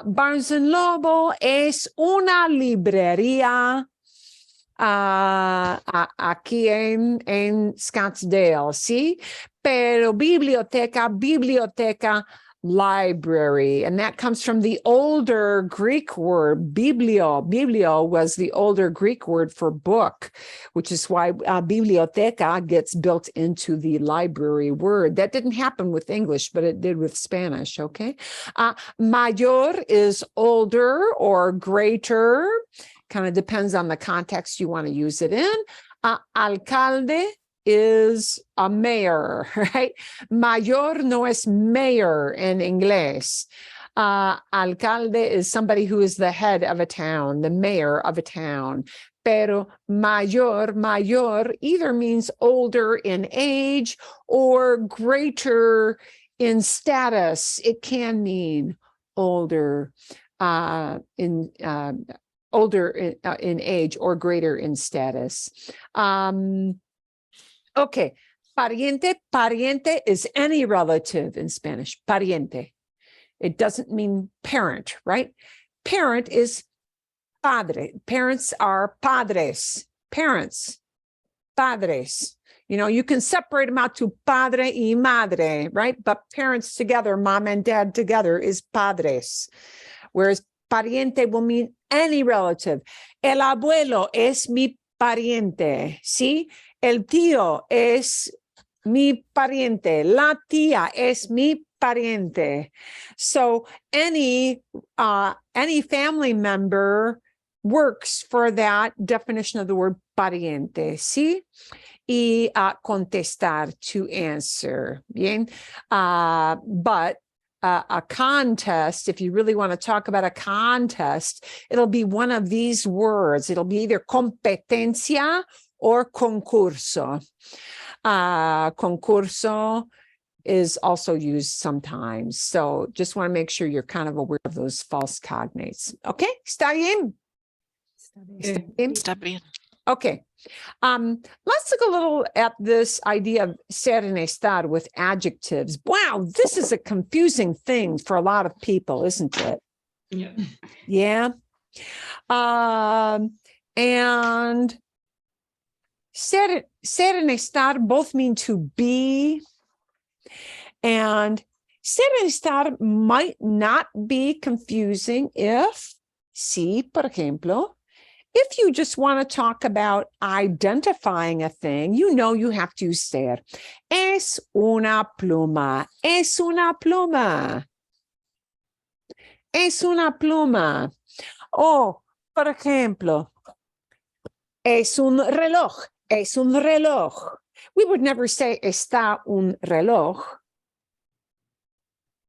Barnes & Noble es una librería aquí en Scottsdale, ¿sí? Pero biblioteca, library, and that comes from the older Greek word biblio. Biblio was the older Greek word for book, which is why biblioteca gets built into the library word. That didn't happen with English, but it did with Spanish, okay? Mayor is older or greater, kind of depends on the context you want to use it in. Alcalde is a mayor, right? Mayor no es mayor in English. Alcalde is somebody who is the head of a town, the mayor of a town. Pero mayor either means older in age or greater in status. It can mean older in age or greater in status. Okay, pariente is any relative in Spanish, pariente. It doesn't mean parent, right? Parent is padre. Parents are padres. Parents, padres. You know, you can separate them out to padre y madre, right? But parents together, mom and dad together is padres. Whereas pariente will mean any relative. El abuelo es mi pariente, ¿sí? El tío es mi pariente. La tía es mi pariente. So any family member works for that definition of the word pariente, ¿sí? Y contestar, to answer. Bien. But a contest, if you really want to talk about a contest, it'll be one of these words. It'll be either competencia or concurso. Concurso is also used sometimes. So just want to make sure you're kind of aware of those false cognates. Okay, ¿está bien? Está bien. Okay. Let's look a little at this idea of ser and estar with adjectives. Wow, this is a confusing thing for a lot of people, isn't it? Yeah. Yeah. And ser and estar both mean to be. And ser and estar might not be confusing if, sí, por ejemplo, if you just want to talk about identifying a thing, you know you have to use ser. Es una pluma. Es una pluma. Es una pluma. O, por ejemplo, es un reloj. Es un reloj. We would never say está un reloj,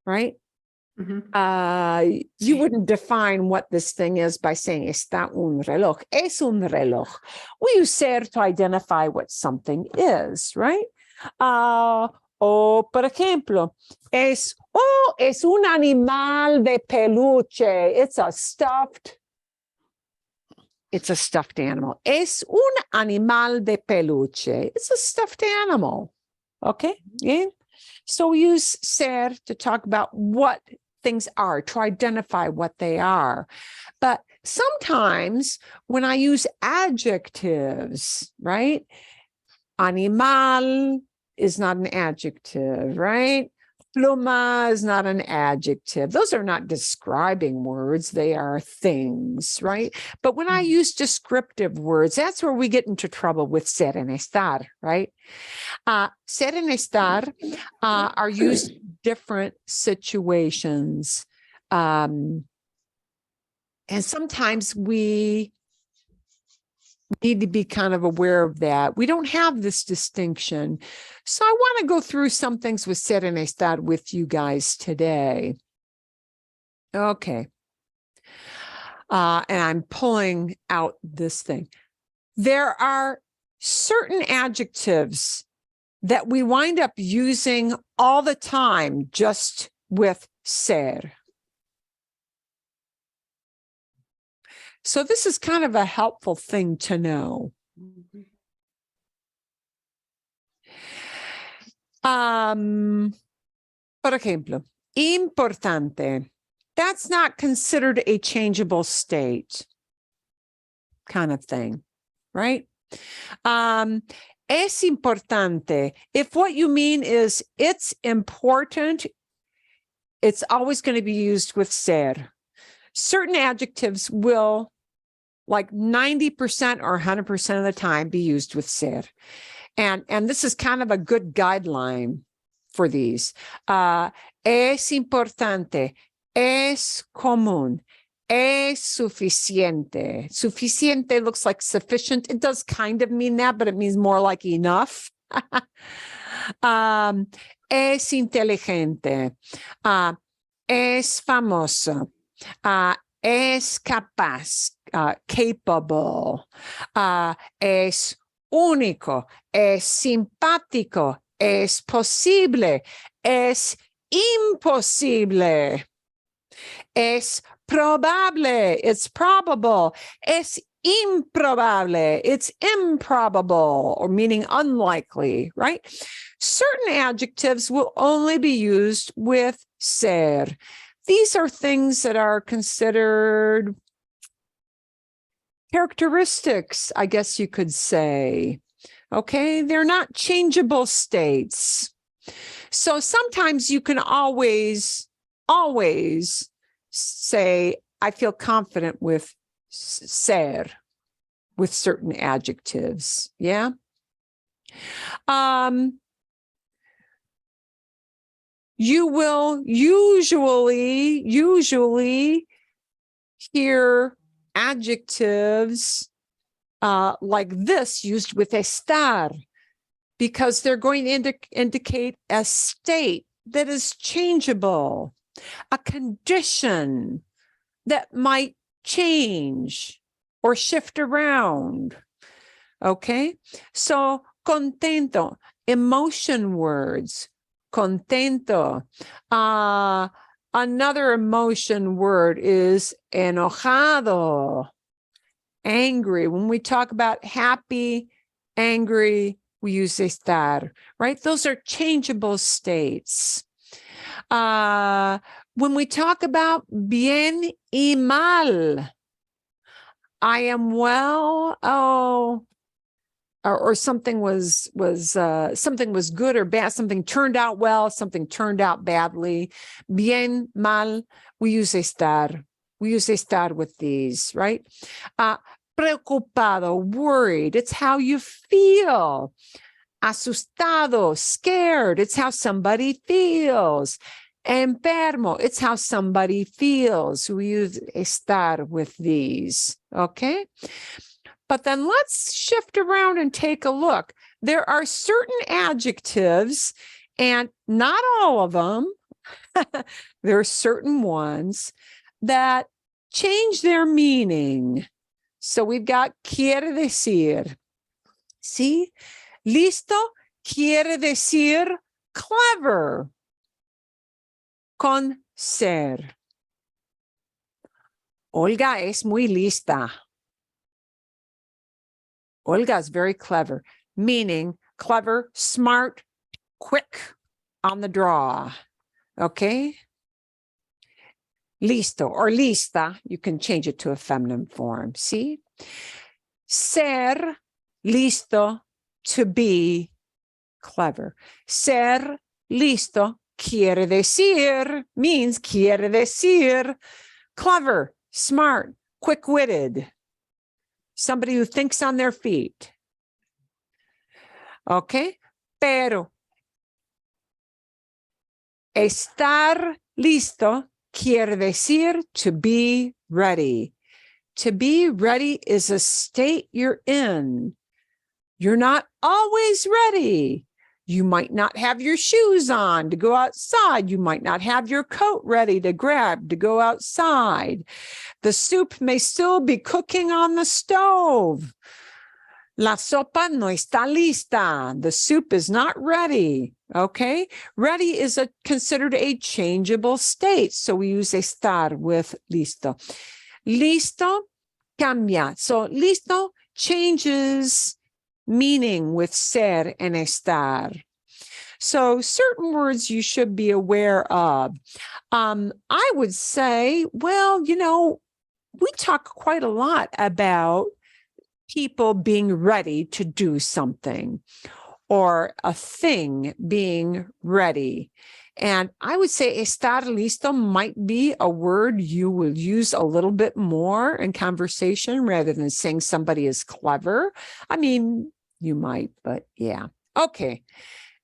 right? Mm-hmm. You wouldn't define what this thing is by saying está un reloj. Es un reloj. We use ser to identify what something is, right? O, por ejemplo, es un animal de peluche. It's a stuffed animal. Es un animal de peluche. It's a stuffed animal. Okay? Yeah? So we use ser to talk about what things are, to identify what they are. But sometimes when I use adjectives, right? Animal is not an adjective, right? Pluma is not an adjective. Those are not describing words. They are things, right? But when I use descriptive words, that's where we get into trouble with ser and estar, right? Ser and estar are used in different situations. And sometimes we need to be kind of aware of that. We don't have this distinction. So I want to go through some things with ser and estar with you guys today. Okay. And I'm pulling out this thing. There are certain adjectives that we wind up using all the time just with ser. So this is kind of a helpful thing to know. Por ejemplo, importante. That's not considered a changeable state kind of thing, right? Es importante. If what you mean is it's important, it's always going to be used with ser. Certain adjectives will, like 90% or 100% of the time, be used with ser. And this is kind of a good guideline for these. Es importante, es común, es suficiente. Suficiente looks like sufficient. It does kind of mean that, but it means more like enough. Es inteligente, es famoso. Es capaz, capable, es único, es simpático, es posible, es imposible, es probable, it's probable, es improbable, it's improbable, or meaning unlikely, right? Certain adjectives will only be used with ser. These are things that are considered characteristics, I guess you could say. Okay, they're not changeable states. So sometimes you can always say, I feel confident with ser, with certain adjectives. Yeah. You will usually hear adjectives like this used with estar, because they're going to indicate a state that is changeable, a condition that might change or shift around. Okay, so contento, emotion words. Contento. Another emotion word is enojado, angry. When we talk about happy, angry, we use estar, right? Those are changeable states. When we talk about bien y mal, I am well, or something was good or bad, something turned out well, something turned out badly. Bien, mal, we use estar. We use estar with these, right? Preocupado, worried, it's how you feel. Asustado, scared, it's how somebody feels. Enfermo, it's how somebody feels. We use estar with these, okay? But then let's shift around and take a look. There are certain adjectives, and not all of them, there are certain ones that change their meaning. So we've got quiere decir. ¿Sí? Listo quiere decir clever con ser. Olga es muy lista. Olga is very clever, meaning clever, smart, quick, on the draw. Okay. Listo or lista. You can change it to a feminine form. See? Ser listo, to be clever. Ser listo quiere decir, clever, smart, quick-witted, somebody who thinks on their feet. Okay? Pero estar listo quiere decir to be ready. To be ready is a state you're in. You're not always ready. You might not have your shoes on to go outside. You might not have your coat ready to grab to go outside. The soup may still be cooking on the stove. La sopa no está lista. The soup is not ready. Okay? Ready is considered a changeable state. So we use estar with listo. Listo cambia. So listo changes meaning with ser and estar. So certain words you should be aware of. I would say, well, we talk quite a lot about people being ready to do something or a thing being ready. And I would say estar listo might be a word you will use a little bit more in conversation rather than saying somebody is clever. I mean, you might, but yeah. Okay.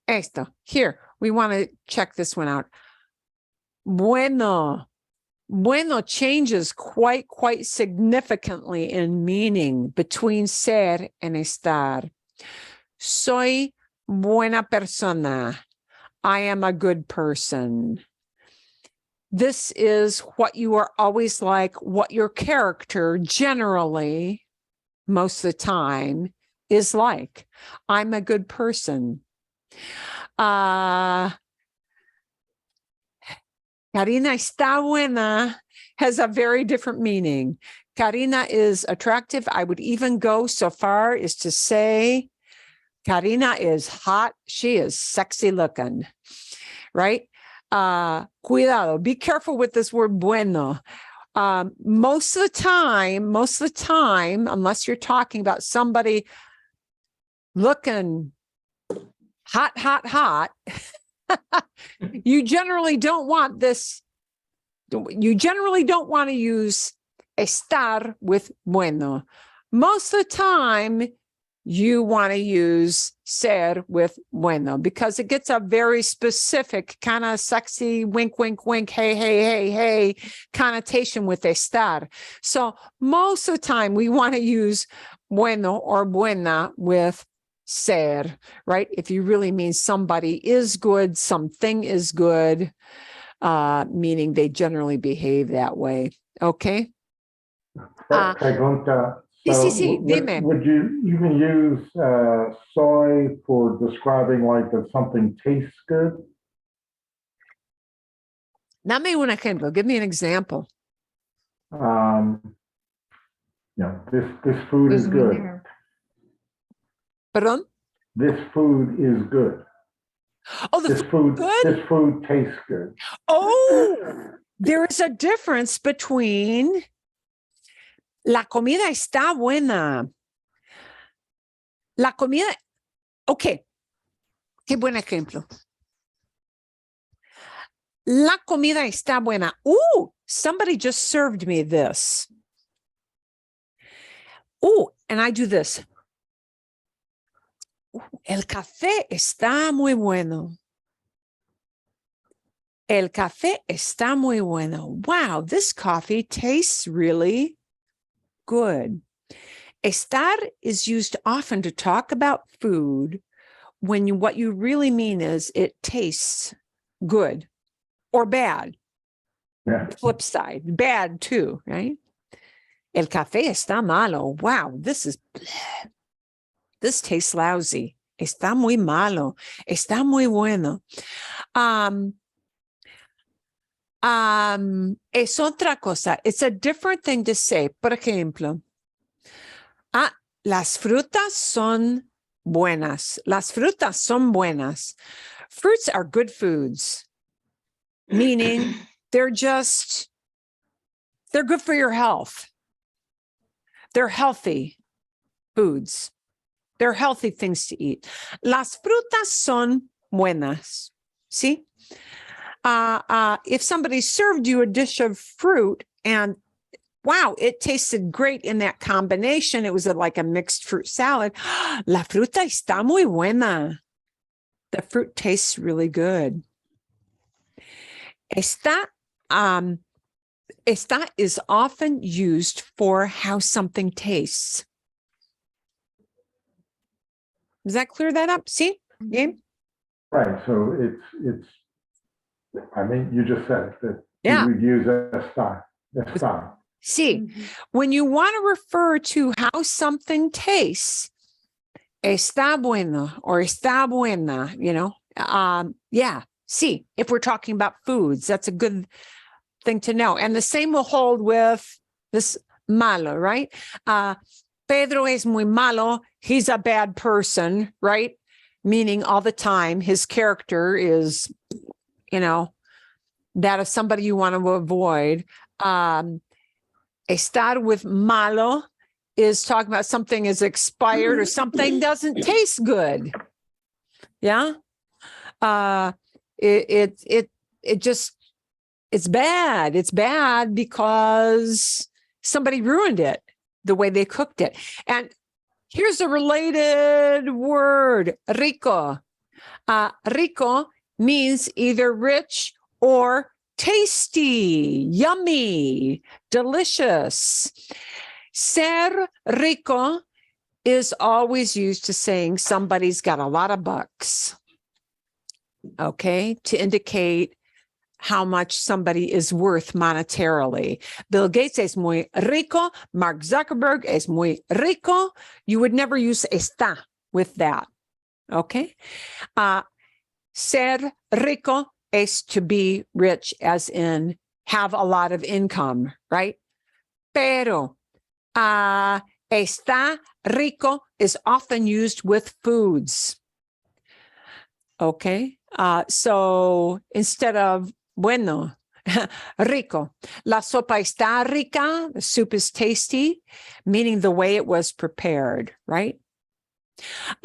Esto. Here, we want to check this one out. Bueno. Bueno changes quite significantly in meaning between ser and estar. Soy buena persona. I am a good person. This is what you are always like, what your character generally, most of the time, is like. I'm a good person. Karina está buena has a very different meaning. Karina is attractive. I would even go so far as to say Karina is hot. She is sexy looking, right? Cuidado. Be careful with this word bueno. Most of the time, unless you're talking about somebody looking hot, you generally don't want this. You generally don't want to use estar with bueno. Most of the time, you want to use ser with bueno because it gets a very specific kind of sexy wink, hey connotation with estar. So most of the time we want to use bueno or buena with ser, right? If you really mean somebody is good, something is good, meaning they generally behave that way. Okay? Pregunta. Sí, dime. Would you even use soy for describing like that something tastes good? Dame un ejemplo. Give me an example. This food is good. Perdón? This food is good. Oh, this food good? This food tastes good. Oh, there is a difference between la comida está buena. La comida, okay. Qué buen ejemplo. La comida está buena. Ooh, somebody just served me this. Ooh, and I do this. El café está muy bueno. El café está muy bueno. Wow, this coffee tastes really good. Estar is used often to talk about food when what you really mean is it tastes good or bad. Yeah. Flip side, bad too, right? El café está malo. Wow, this tastes lousy. Está muy malo. Está muy bueno. Es otra cosa. It's a different thing to say. Por ejemplo, las frutas son buenas. Las frutas son buenas. Fruits are good foods, meaning they're good for your health. They're healthy foods. They're healthy things to eat. Las frutas son buenas. See? If somebody served you a dish of fruit and wow, it tasted great in that combination. It was like a mixed fruit salad. La fruta está muy buena. The fruit tastes really good. Está is often used for how something tastes. Does that clear that up? See? Gabe? Right, so it's, I mean, you just said it, that Yeah. you would use estar. See, when you want to refer to how something tastes, está bueno or está buena, yeah. See, if we're talking about foods, that's a good thing to know. And the same will hold with this malo, right? Pedro es muy malo. He's a bad person, right? Meaning all the time, his character is, that of somebody you want to avoid. Estar with malo is talking about something is expired or something doesn't taste good. Yeah. It's bad. It's bad because somebody ruined it the way they cooked it. And here's a related word, rico. Rico means either rich or tasty, yummy, delicious. Ser rico is always used to saying somebody's got a lot of bucks. Okay, to indicate how much somebody is worth monetarily. Bill Gates es muy rico. Mark Zuckerberg es muy rico. You would never use está with that. Okay. Ser rico is to be rich, as in have a lot of income, right? Pero está rico is often used with foods. Okay. So instead of bueno, rico. La sopa está rica. The soup is tasty, meaning the way it was prepared, right?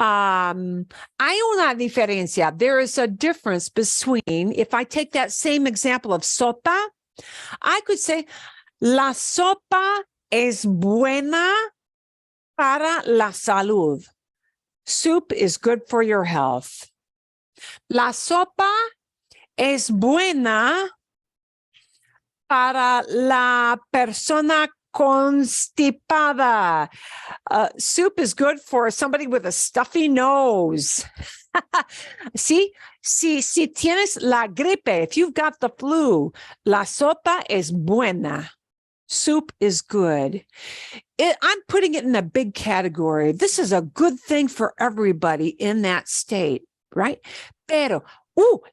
Hay una diferencia. There is a difference between, if I take that same example of sopa, I could say, la sopa es buena para la salud. Soup is good for your health. La sopa es buena para la persona constipada. Soup is good for somebody with a stuffy nose. Si tienes la gripe, if you've got the flu, la sopa es buena. Soup is good. I'm putting it in a big category. This is a good thing for everybody in that state, right? Pero,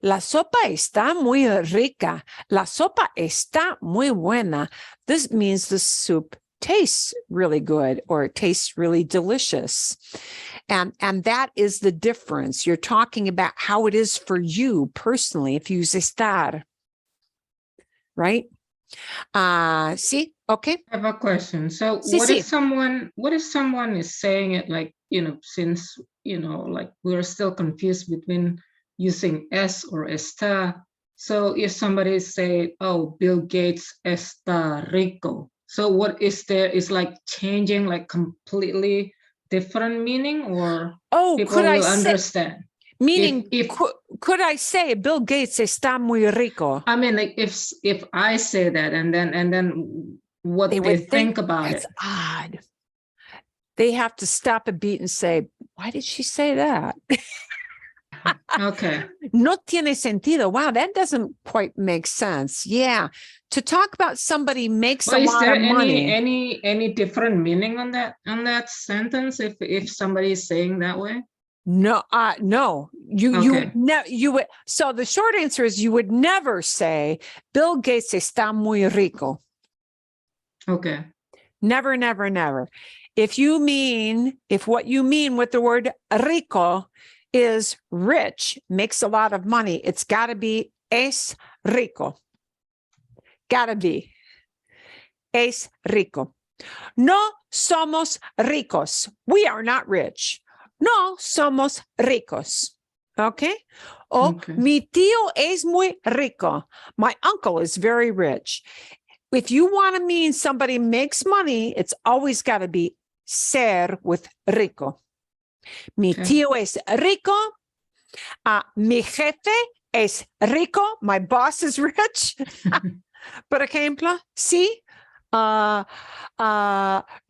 la sopa está muy rica. La sopa está muy buena. This means the soup tastes really good or it tastes really delicious. And that is the difference. You're talking about how it is for you personally if you use estar, right? Sí, okay. I have a question. So Sí, what sí. if someone is saying it like, since, like we're still confused between using es or está. So if somebody say, oh, Bill Gates está rico. So what is there is like changing like completely different meaning, or people could I will say, understand? meaning, if could I say Bill Gates está muy rico? I mean, like if I say that and then what they would think about that's it. odd. They have to stop a beat and say, why did she say that? Okay. No tiene sentido. Wow, that doesn't quite make sense. Yeah. To talk about somebody makes a lot of money. Any different meaning on that sentence if somebody is saying that way? No, no. You would. So the short answer is you would never say Bill Gates está muy rico. Okay. Never, never, never. If what you mean with the word rico is rich, makes a lot of money, it's got to be es rico. Got to be es rico. No somos ricos. We are not rich. No somos ricos. Okay? O Okay. mi tío es muy rico. My uncle is very rich. If you want to mean somebody makes money, it's always got to be ser with rico. Mi Okay. tío es rico. Mi jefe es rico. My boss is rich. Por ejemplo, sí.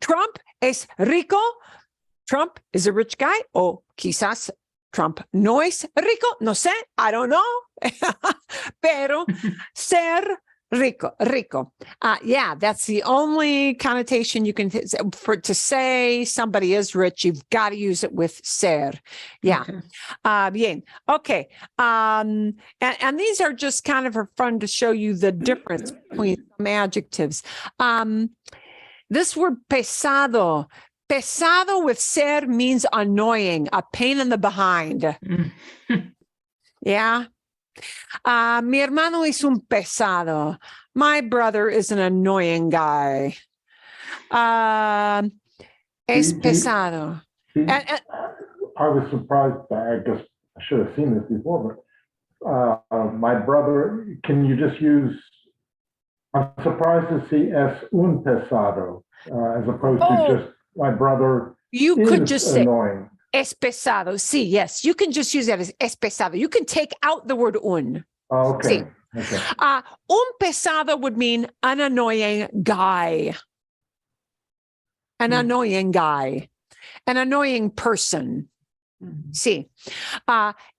Trump es rico. Trump is a rich guy. O quizás Trump no es rico. No sé. I don't know. Pero ser rico. Yeah, that's the only connotation you can to say somebody is rich. You've got to use it with ser. Yeah. Okay. Bien. Okay. And these are just kind of for fun to show you the difference between some adjectives. This word pesado. Pesado with ser means annoying, a pain in the behind. Yeah. Mi hermano es un pesado. My brother is an annoying guy. Es pesado. See, I was surprised. I guess I should have seen this before, but my brother, can you just use, I'm surprised to see es un pesado as opposed to just my brother You could just say annoying. es pesado. Sí, yes. You can just use that as es pesado. You can take out the word un. Oh, okay. Sí. Okay. Un pesado would mean an annoying guy. An annoying guy. An annoying person. Sí.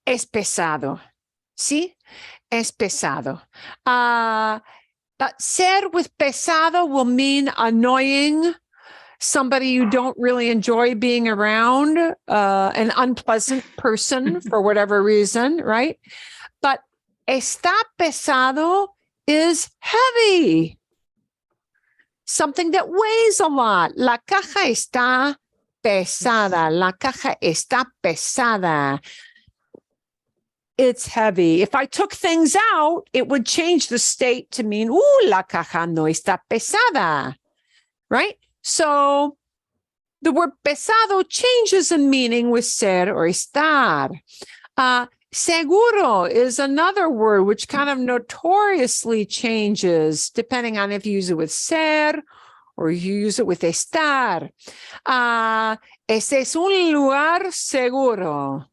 Es pesado. Sí. Es pesado. Ser with pesado will mean annoying, somebody you don't really enjoy being around, an unpleasant person for whatever reason, right? But está pesado is heavy. Something that weighs a lot. La caja está pesada. La caja está pesada. It's heavy. If I took things out, it would change the state to mean, la caja no está pesada, right? So the word pesado changes in meaning with ser or estar. Seguro is another word which kind of notoriously changes depending on if you use it with ser or you use it with estar. Este es un lugar seguro.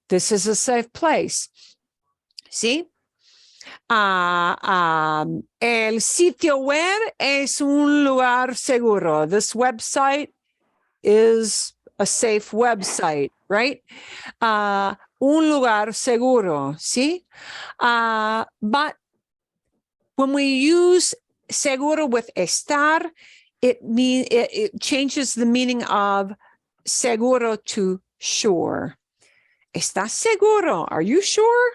This is a safe place. ¿Sí? El sitio web es un lugar seguro. This website is a safe website, right? Un lugar seguro, ¿sí? But when we use seguro with estar, it changes the meaning of seguro to sure. ¿Estás seguro? Are you sure?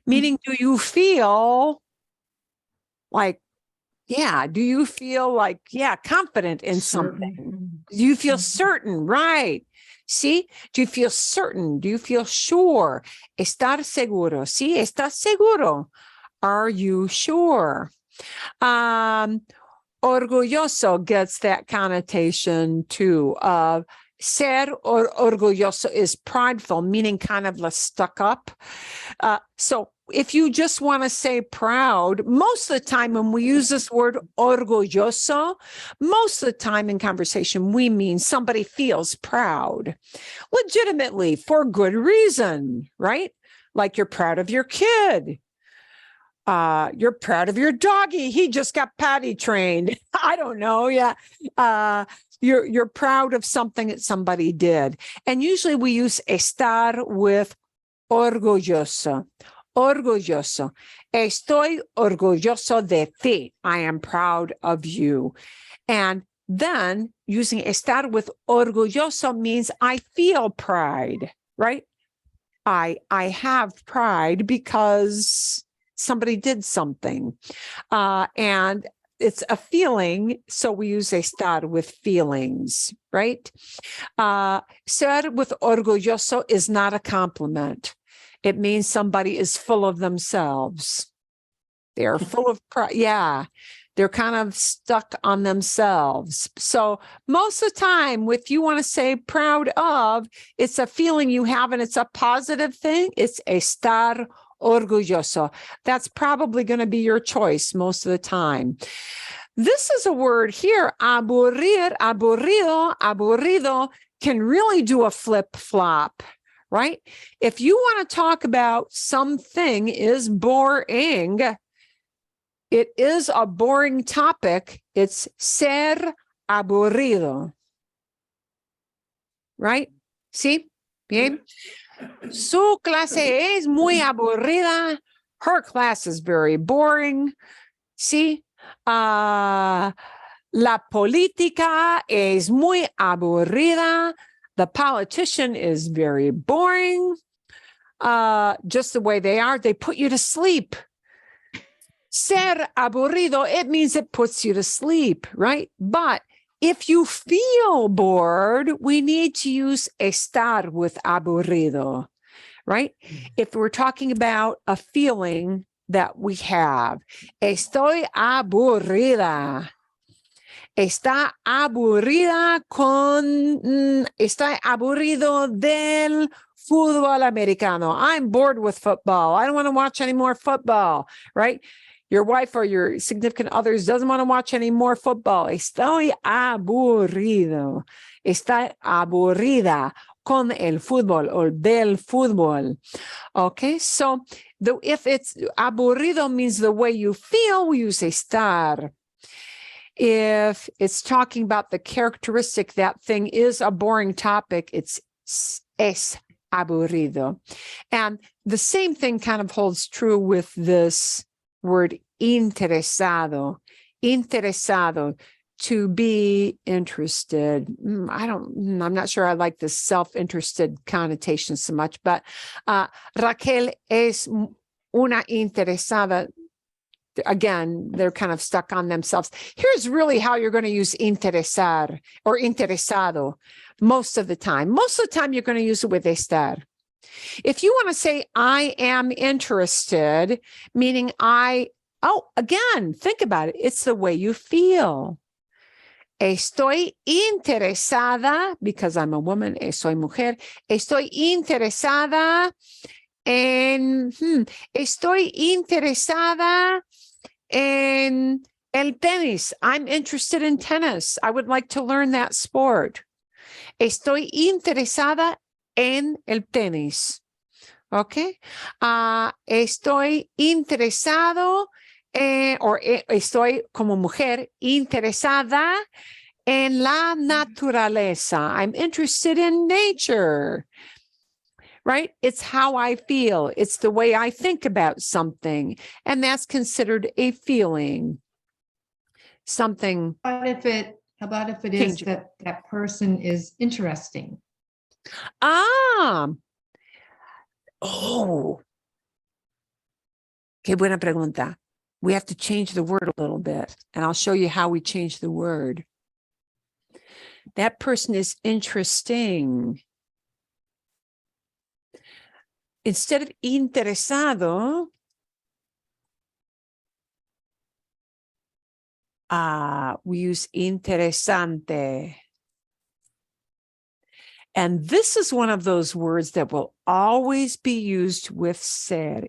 Meaning, do you feel like, do you feel like, confident in something? Do you feel certain? Right. See, do you feel certain? Do you feel sure? Estar seguro. Sí, estás seguro. Are you sure? Orgulloso gets that connotation too of ser orgulloso is prideful, meaning kind of stuck up. So if you just want to say proud, most of the time when we use this word orgulloso, most of the time in conversation, we mean somebody feels proud, legitimately for good reason, right? Like you're proud of your kid. You're proud of your doggy. He just got potty trained. I don't know. Yeah. You're proud of something that somebody did. And usually we use estar with orgulloso. Orgulloso. Estoy orgulloso de ti. I am proud of you. And then using estar with orgulloso means I feel pride, right? I have pride because somebody did something. And it's a feeling, so we use estar with feelings, right? Ser with orgulloso is not a compliment. It means somebody is full of themselves. They're full of pride. Yeah, they're kind of stuck on themselves. So most of the time, if you want to say proud of, it's a feeling you have and it's a positive thing. It's estar orgulloso. That's probably going to be your choice most of the time. This is a word here, aburrir, aburrido, aburrido, can really do a flip-flop, right? If you want to talk about something is boring, it is a boring topic. It's ser aburrido. Right? ¿Sí? Bien. Su clase es muy aburrida. Her class is very boring. ¿Sí? La política es muy aburrida. The politician is very boring. Just the way they are, they put you to sleep. Ser aburrido, it means it puts you to sleep, right? But if you feel bored, we need to use estar with aburrido, right? If we're talking about a feeling that we have, estoy aburrida. Está aburrida estoy aburrido del fútbol americano. I'm bored with football. I don't want to watch any more football, right? Your wife or your significant others doesn't want to watch any more football. Estoy aburrido. Está aburrida con el fútbol or del fútbol. Okay, so if it's aburrido means the way you feel, we use estar. If it's talking about the characteristic that thing is a boring topic, it's es aburrido. And the same thing kind of holds true with this word interesado. Interesado, to be interested. I'm not sure I like this self-interested connotation so much, but Raquel es una interesada. Again, they're kind of stuck on themselves. Here's really how you're going to use interesar or interesado most of the time. Most of the time, you're going to use it with estar. If you want to say, I am interested, meaning again, think about it. It's the way you feel. Estoy interesada, because I'm a woman, soy mujer. Estoy interesada estoy interesada en el tenis. I'm interested in tennis. I would like to learn that sport. Estoy interesada en el tenis. Okay. Estoy interesado estoy como mujer interesada en la naturaleza. I'm interested in nature. Right? It's how I feel. It's the way I think about something. And that's considered a feeling. Something. How about if it is that person is interesting? Oh. Qué buena pregunta. We have to change the word a little bit. And I'll show you how we change the word. That person is interesting. Instead of interesado, we use interesante. And this is one of those words that will always be used with ser.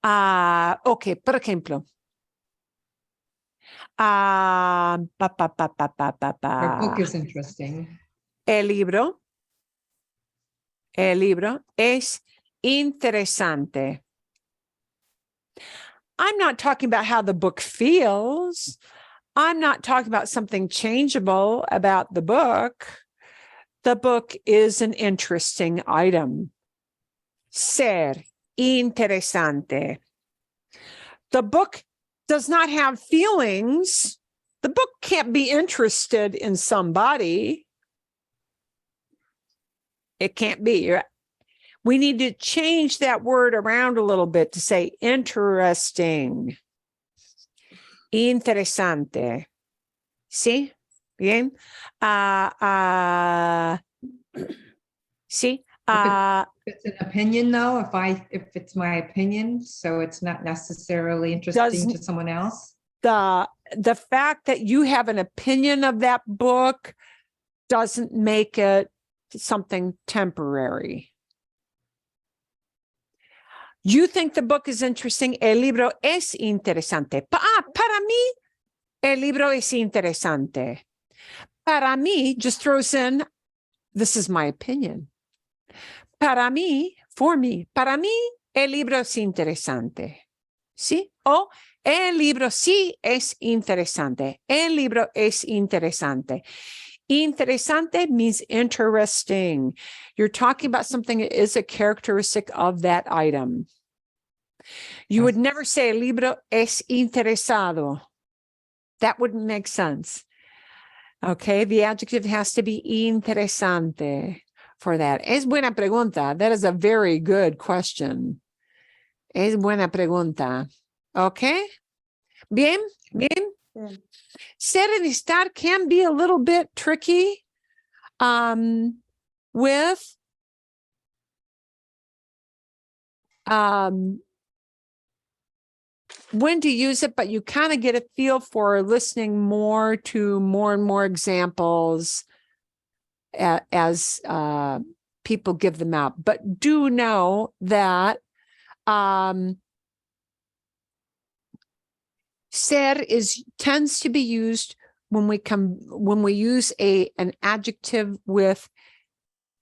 Okay, por ejemplo. Our book is interesting. El libro es interesante. I'm not talking about how the book feels. I'm not talking about something changeable about the book. The book is an interesting item. Ser interesante. The book does not have feelings. The book can't be interested in somebody. It can't be. We need to change that word around a little bit to say interesting. Interesante. ¿Sí? Bien. Sí. It's an opinion though, if it's my opinion, so it's not necessarily interesting to someone else. The fact that you have an opinion of that book doesn't make it something temporary. You think the book is interesting. El libro es interesante. Para mí, el libro es interesante. Para mí just throws in, this is my opinion. Para mí, for me, para mí, el libro es interesante. ¿Sí? O el libro sí es interesante. El libro es interesante. Interesante means interesting. You're talking about something that is a characteristic of that item. You would never say el libro es interesado. That wouldn't make sense. Okay, the adjective has to be interesante for that. Es buena pregunta. That is a very good question. Es buena pregunta. Okay? Bien, bien. Ser and estar can be a little bit tricky with when to use it, but you kind of get a feel for listening more to more and more examples as people give them out. But do know that ser tends to be used when we use an adjective with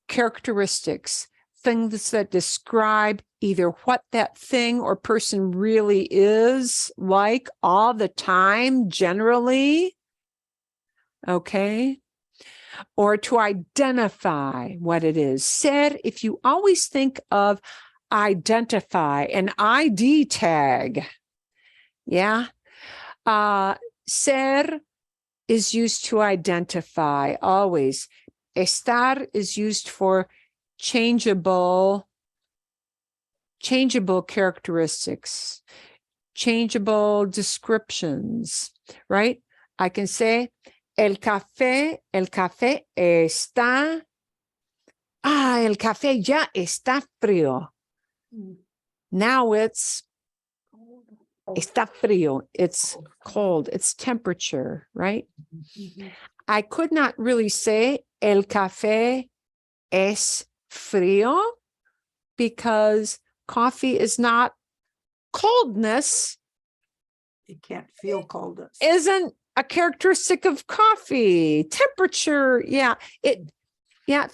characteristics, things that describe either what that thing or person really is like all the time, generally, okay, or to identify what it is. Ser, if you always think of identify, an ID tag, yeah, ser is used to identify always. Estar is used for changeable characteristics, changeable descriptions, right? I can say, el café está, el café ya está frío. Now está frío, it's cold, it's temperature, right? I could not really say el café es frío because coffee is not coldness. You can't feel coldness. Isn't a characteristic of coffee. Temperature, yeah.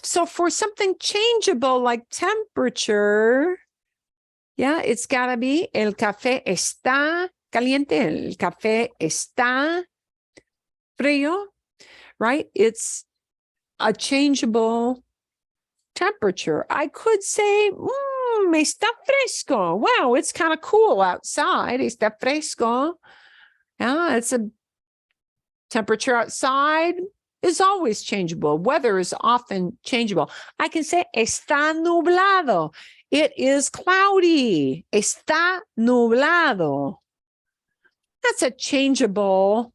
So for something changeable like temperature, yeah, it's gotta be el café está caliente, el café está frío, right? It's a changeable temperature. I could say, está fresco. Wow, it's kind of cool outside. Está fresco. Yeah, it's a temperature outside is always changeable. Weather is often changeable. I can say está nublado. It is cloudy. Está nublado. That's a changeable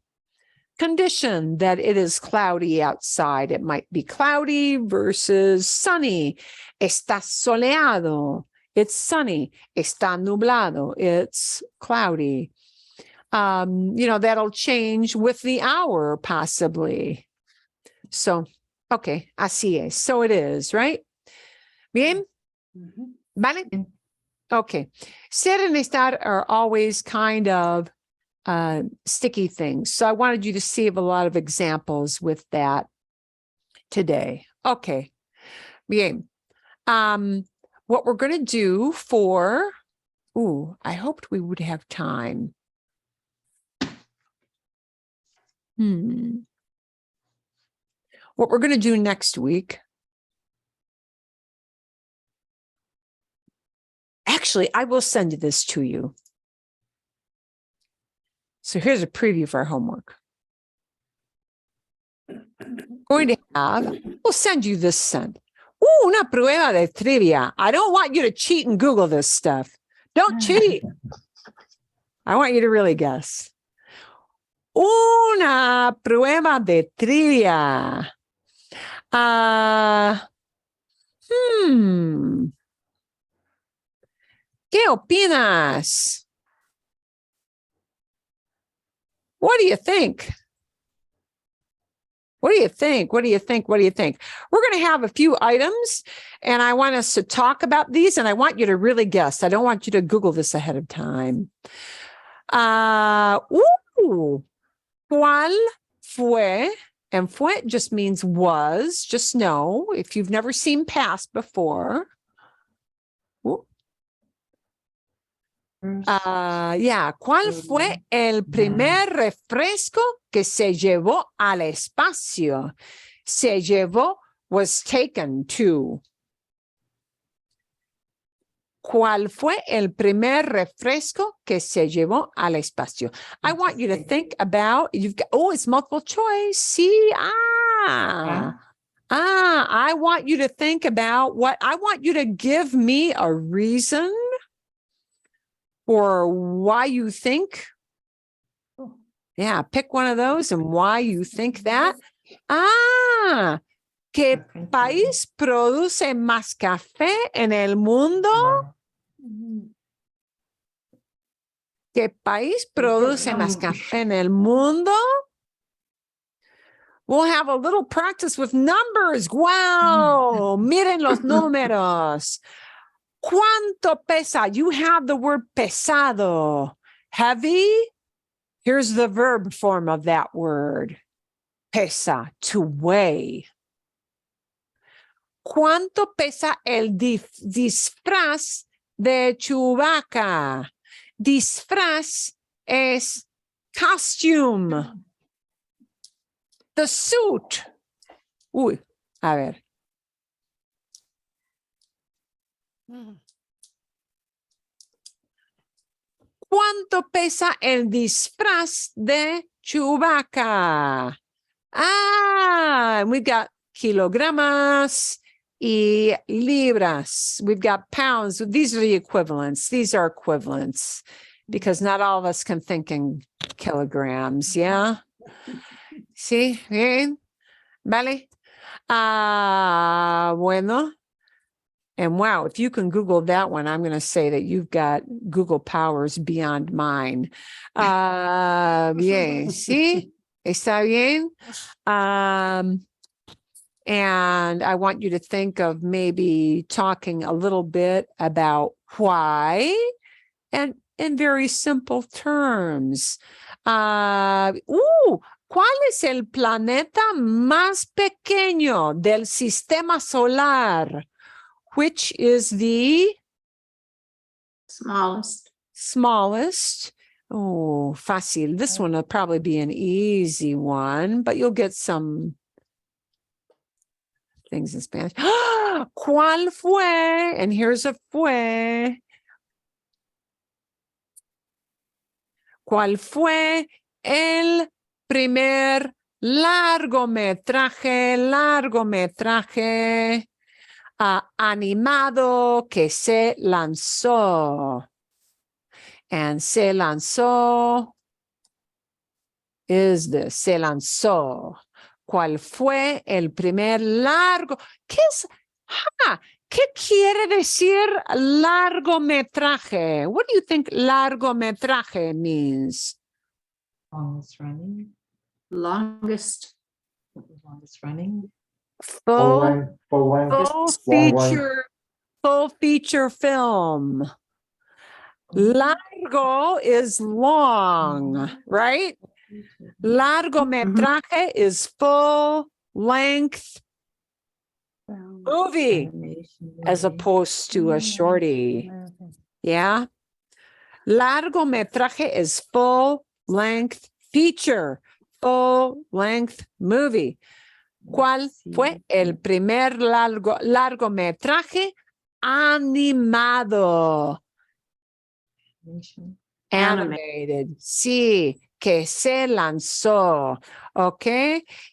condition that it is cloudy outside. It might be cloudy versus sunny. Está soleado. It's sunny. Está nublado. It's cloudy. That'll change with the hour, possibly. So, okay, así es. So it is, right? Bien? ¿Vale? Okay. Ser and estar are always kind of sticky things. So I wanted you to see a lot of examples with that today. Okay. Bien. What we're going to do for, I hoped we would have time. What we're going to do next week. Actually, I will send this to you. So here's a preview of our homework. We'll send you this sent. Una prueba de trivia. I don't want you to cheat and Google this stuff. Don't cheat. I want you to really guess. Una prueba de trivia. ¿Qué opinas? What do you think? What do you think? What do you think? What do you think? We're going to have a few items, and I want us to talk about these, and I want you to really guess. I don't want you to Google this ahead of time. ¿Cuál fue? And fue just means was. Just know if you've never seen past before. ¿Cuál fue el primer refresco que se llevó al espacio? Se llevó was taken to. ¿Cuál fue el primer refresco que se llevó al espacio? I want you to think about, it's multiple choice. See, I want you to think about I want you to give me a reason for why you think. Yeah, pick one of those and why you think that. ¿Qué país produce más café en el mundo? ¿Qué país produce más café en el mundo? We'll have a little practice with numbers. Wow, miren los números. ¿Cuánto pesa? You have the word pesado. Heavy. Here's the verb form of that word. Pesa, to weigh. ¿Cuánto pesa el disfraz de Chewbacca? Disfraz es costume. The suit. Uy, a ver. ¿Cuánto pesa el disfraz de Chewbacca? We've got kilogramos y libras. We've got pounds. These are the equivalents. These are equivalents because not all of us can think in kilograms. Yeah. Sí, bien. Vale. Bueno. And wow, if you can Google that one, I'm going to say that you've got Google powers beyond mine. Bien, ¿sí? ¿Está bien? And I want you to think of maybe talking a little bit about why and in very simple terms. ¿Cuál es el planeta más pequeño del sistema solar? Which is the Smallest. Smallest. Oh, fácil. This one will probably be an easy one, but you'll get some things in Spanish. ¿Cuál fue? And here's a fue. ¿Cuál fue el primer largometraje animado que se lanzó? And se lanzó is this, se lanzó. ¿Cuál fue el primer largo? ¿Qué quiere decir largometraje? What do you think largometraje means? Longest running. Longest. Longest running. Full feature film. Largo is long, right? Largometraje is full length movie as opposed to a shorty. Yeah. Largometraje is full length feature, full length movie. ¿Cuál fue el primer largometraje animado? Animated. Sí, que se lanzó. ¿Ok?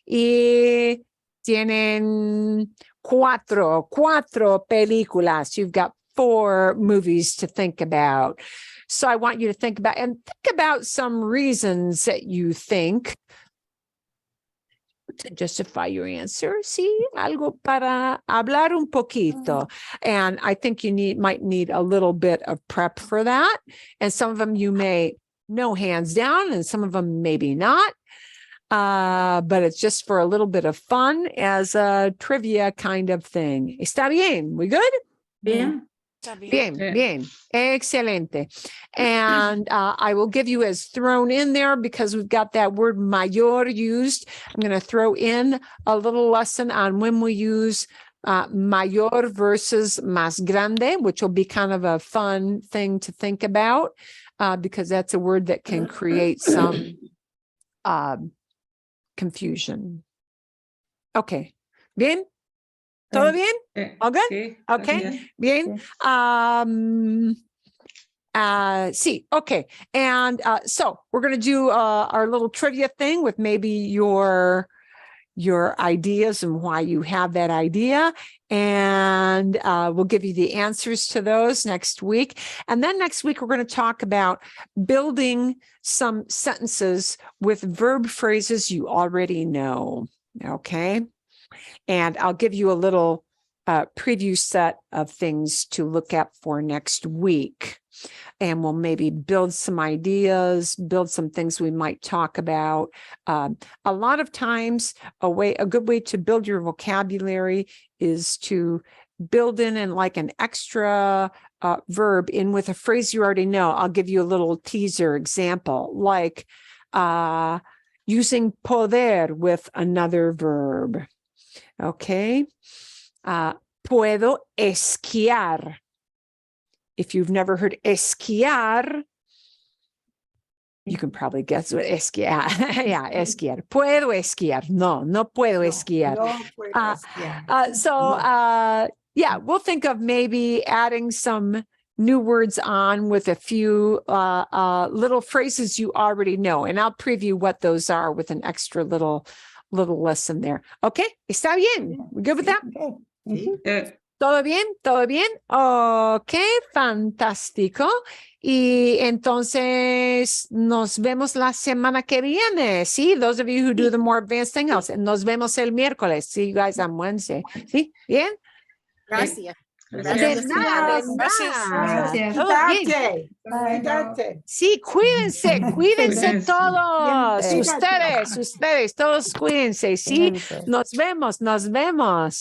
Y tienen cuatro películas. You've got 4 movies to think about. So I want you to think about some reasons that you think to justify your answer. Sí, algo para hablar un poquito. And I think you might need a little bit of prep for that. And some of them you may know hands down, and some of them maybe not. But it's just for a little bit of fun as a trivia kind of thing. ¿Está bien? We good? Bien. Bien, bien. Excelente. And I will give you as thrown in there because we've got that word mayor used. I'm going to throw in a little lesson on when we use mayor versus más grande, which will be kind of a fun thing to think about because that's a word that can create some confusion. Okay. Bien? ¿Todo bien? All good? Sí, Okay. gracias. Bien. Sí. Okay. And so we're going to do our little trivia thing with maybe your ideas and why you have that idea. And we'll give you the answers to those next week. And then next week, we're going to talk about building some sentences with verb phrases you already know. Okay. And I'll give you a little preview set of things to look at for next week. And we'll maybe build some ideas, build some things we might talk about. A lot of times, a good way to build your vocabulary is to build in like an extra verb in with a phrase you already know. I'll give you a little teaser example, like using poder with another verb. Okay. Puedo esquiar. If you've never heard esquiar, you can probably guess what esquiar. Yeah, esquiar. Puedo esquiar. No puedo esquiar. No puedo esquiar. Yeah, we'll think of maybe adding some new words on with a few little phrases you already know. And I'll preview what those are with an extra little lesson there. Okay, ¿está bien? We good with that? ¿Todo bien? ¿Todo bien? Ok, fantástico. Y entonces nos vemos la semana que viene. Sí, those of you who do the more advanced thing else. Nos vemos el miércoles. See you guys on Wednesday. ¿Sí? ¿Bien? Gracias. De Gracias. nada, de Gracias. nada. Todo bien. Cuídate. Sí, cuídense Cuídense. todos. Bien. Ustedes, todos cuídense. Sí, Cuídense. nos vemos.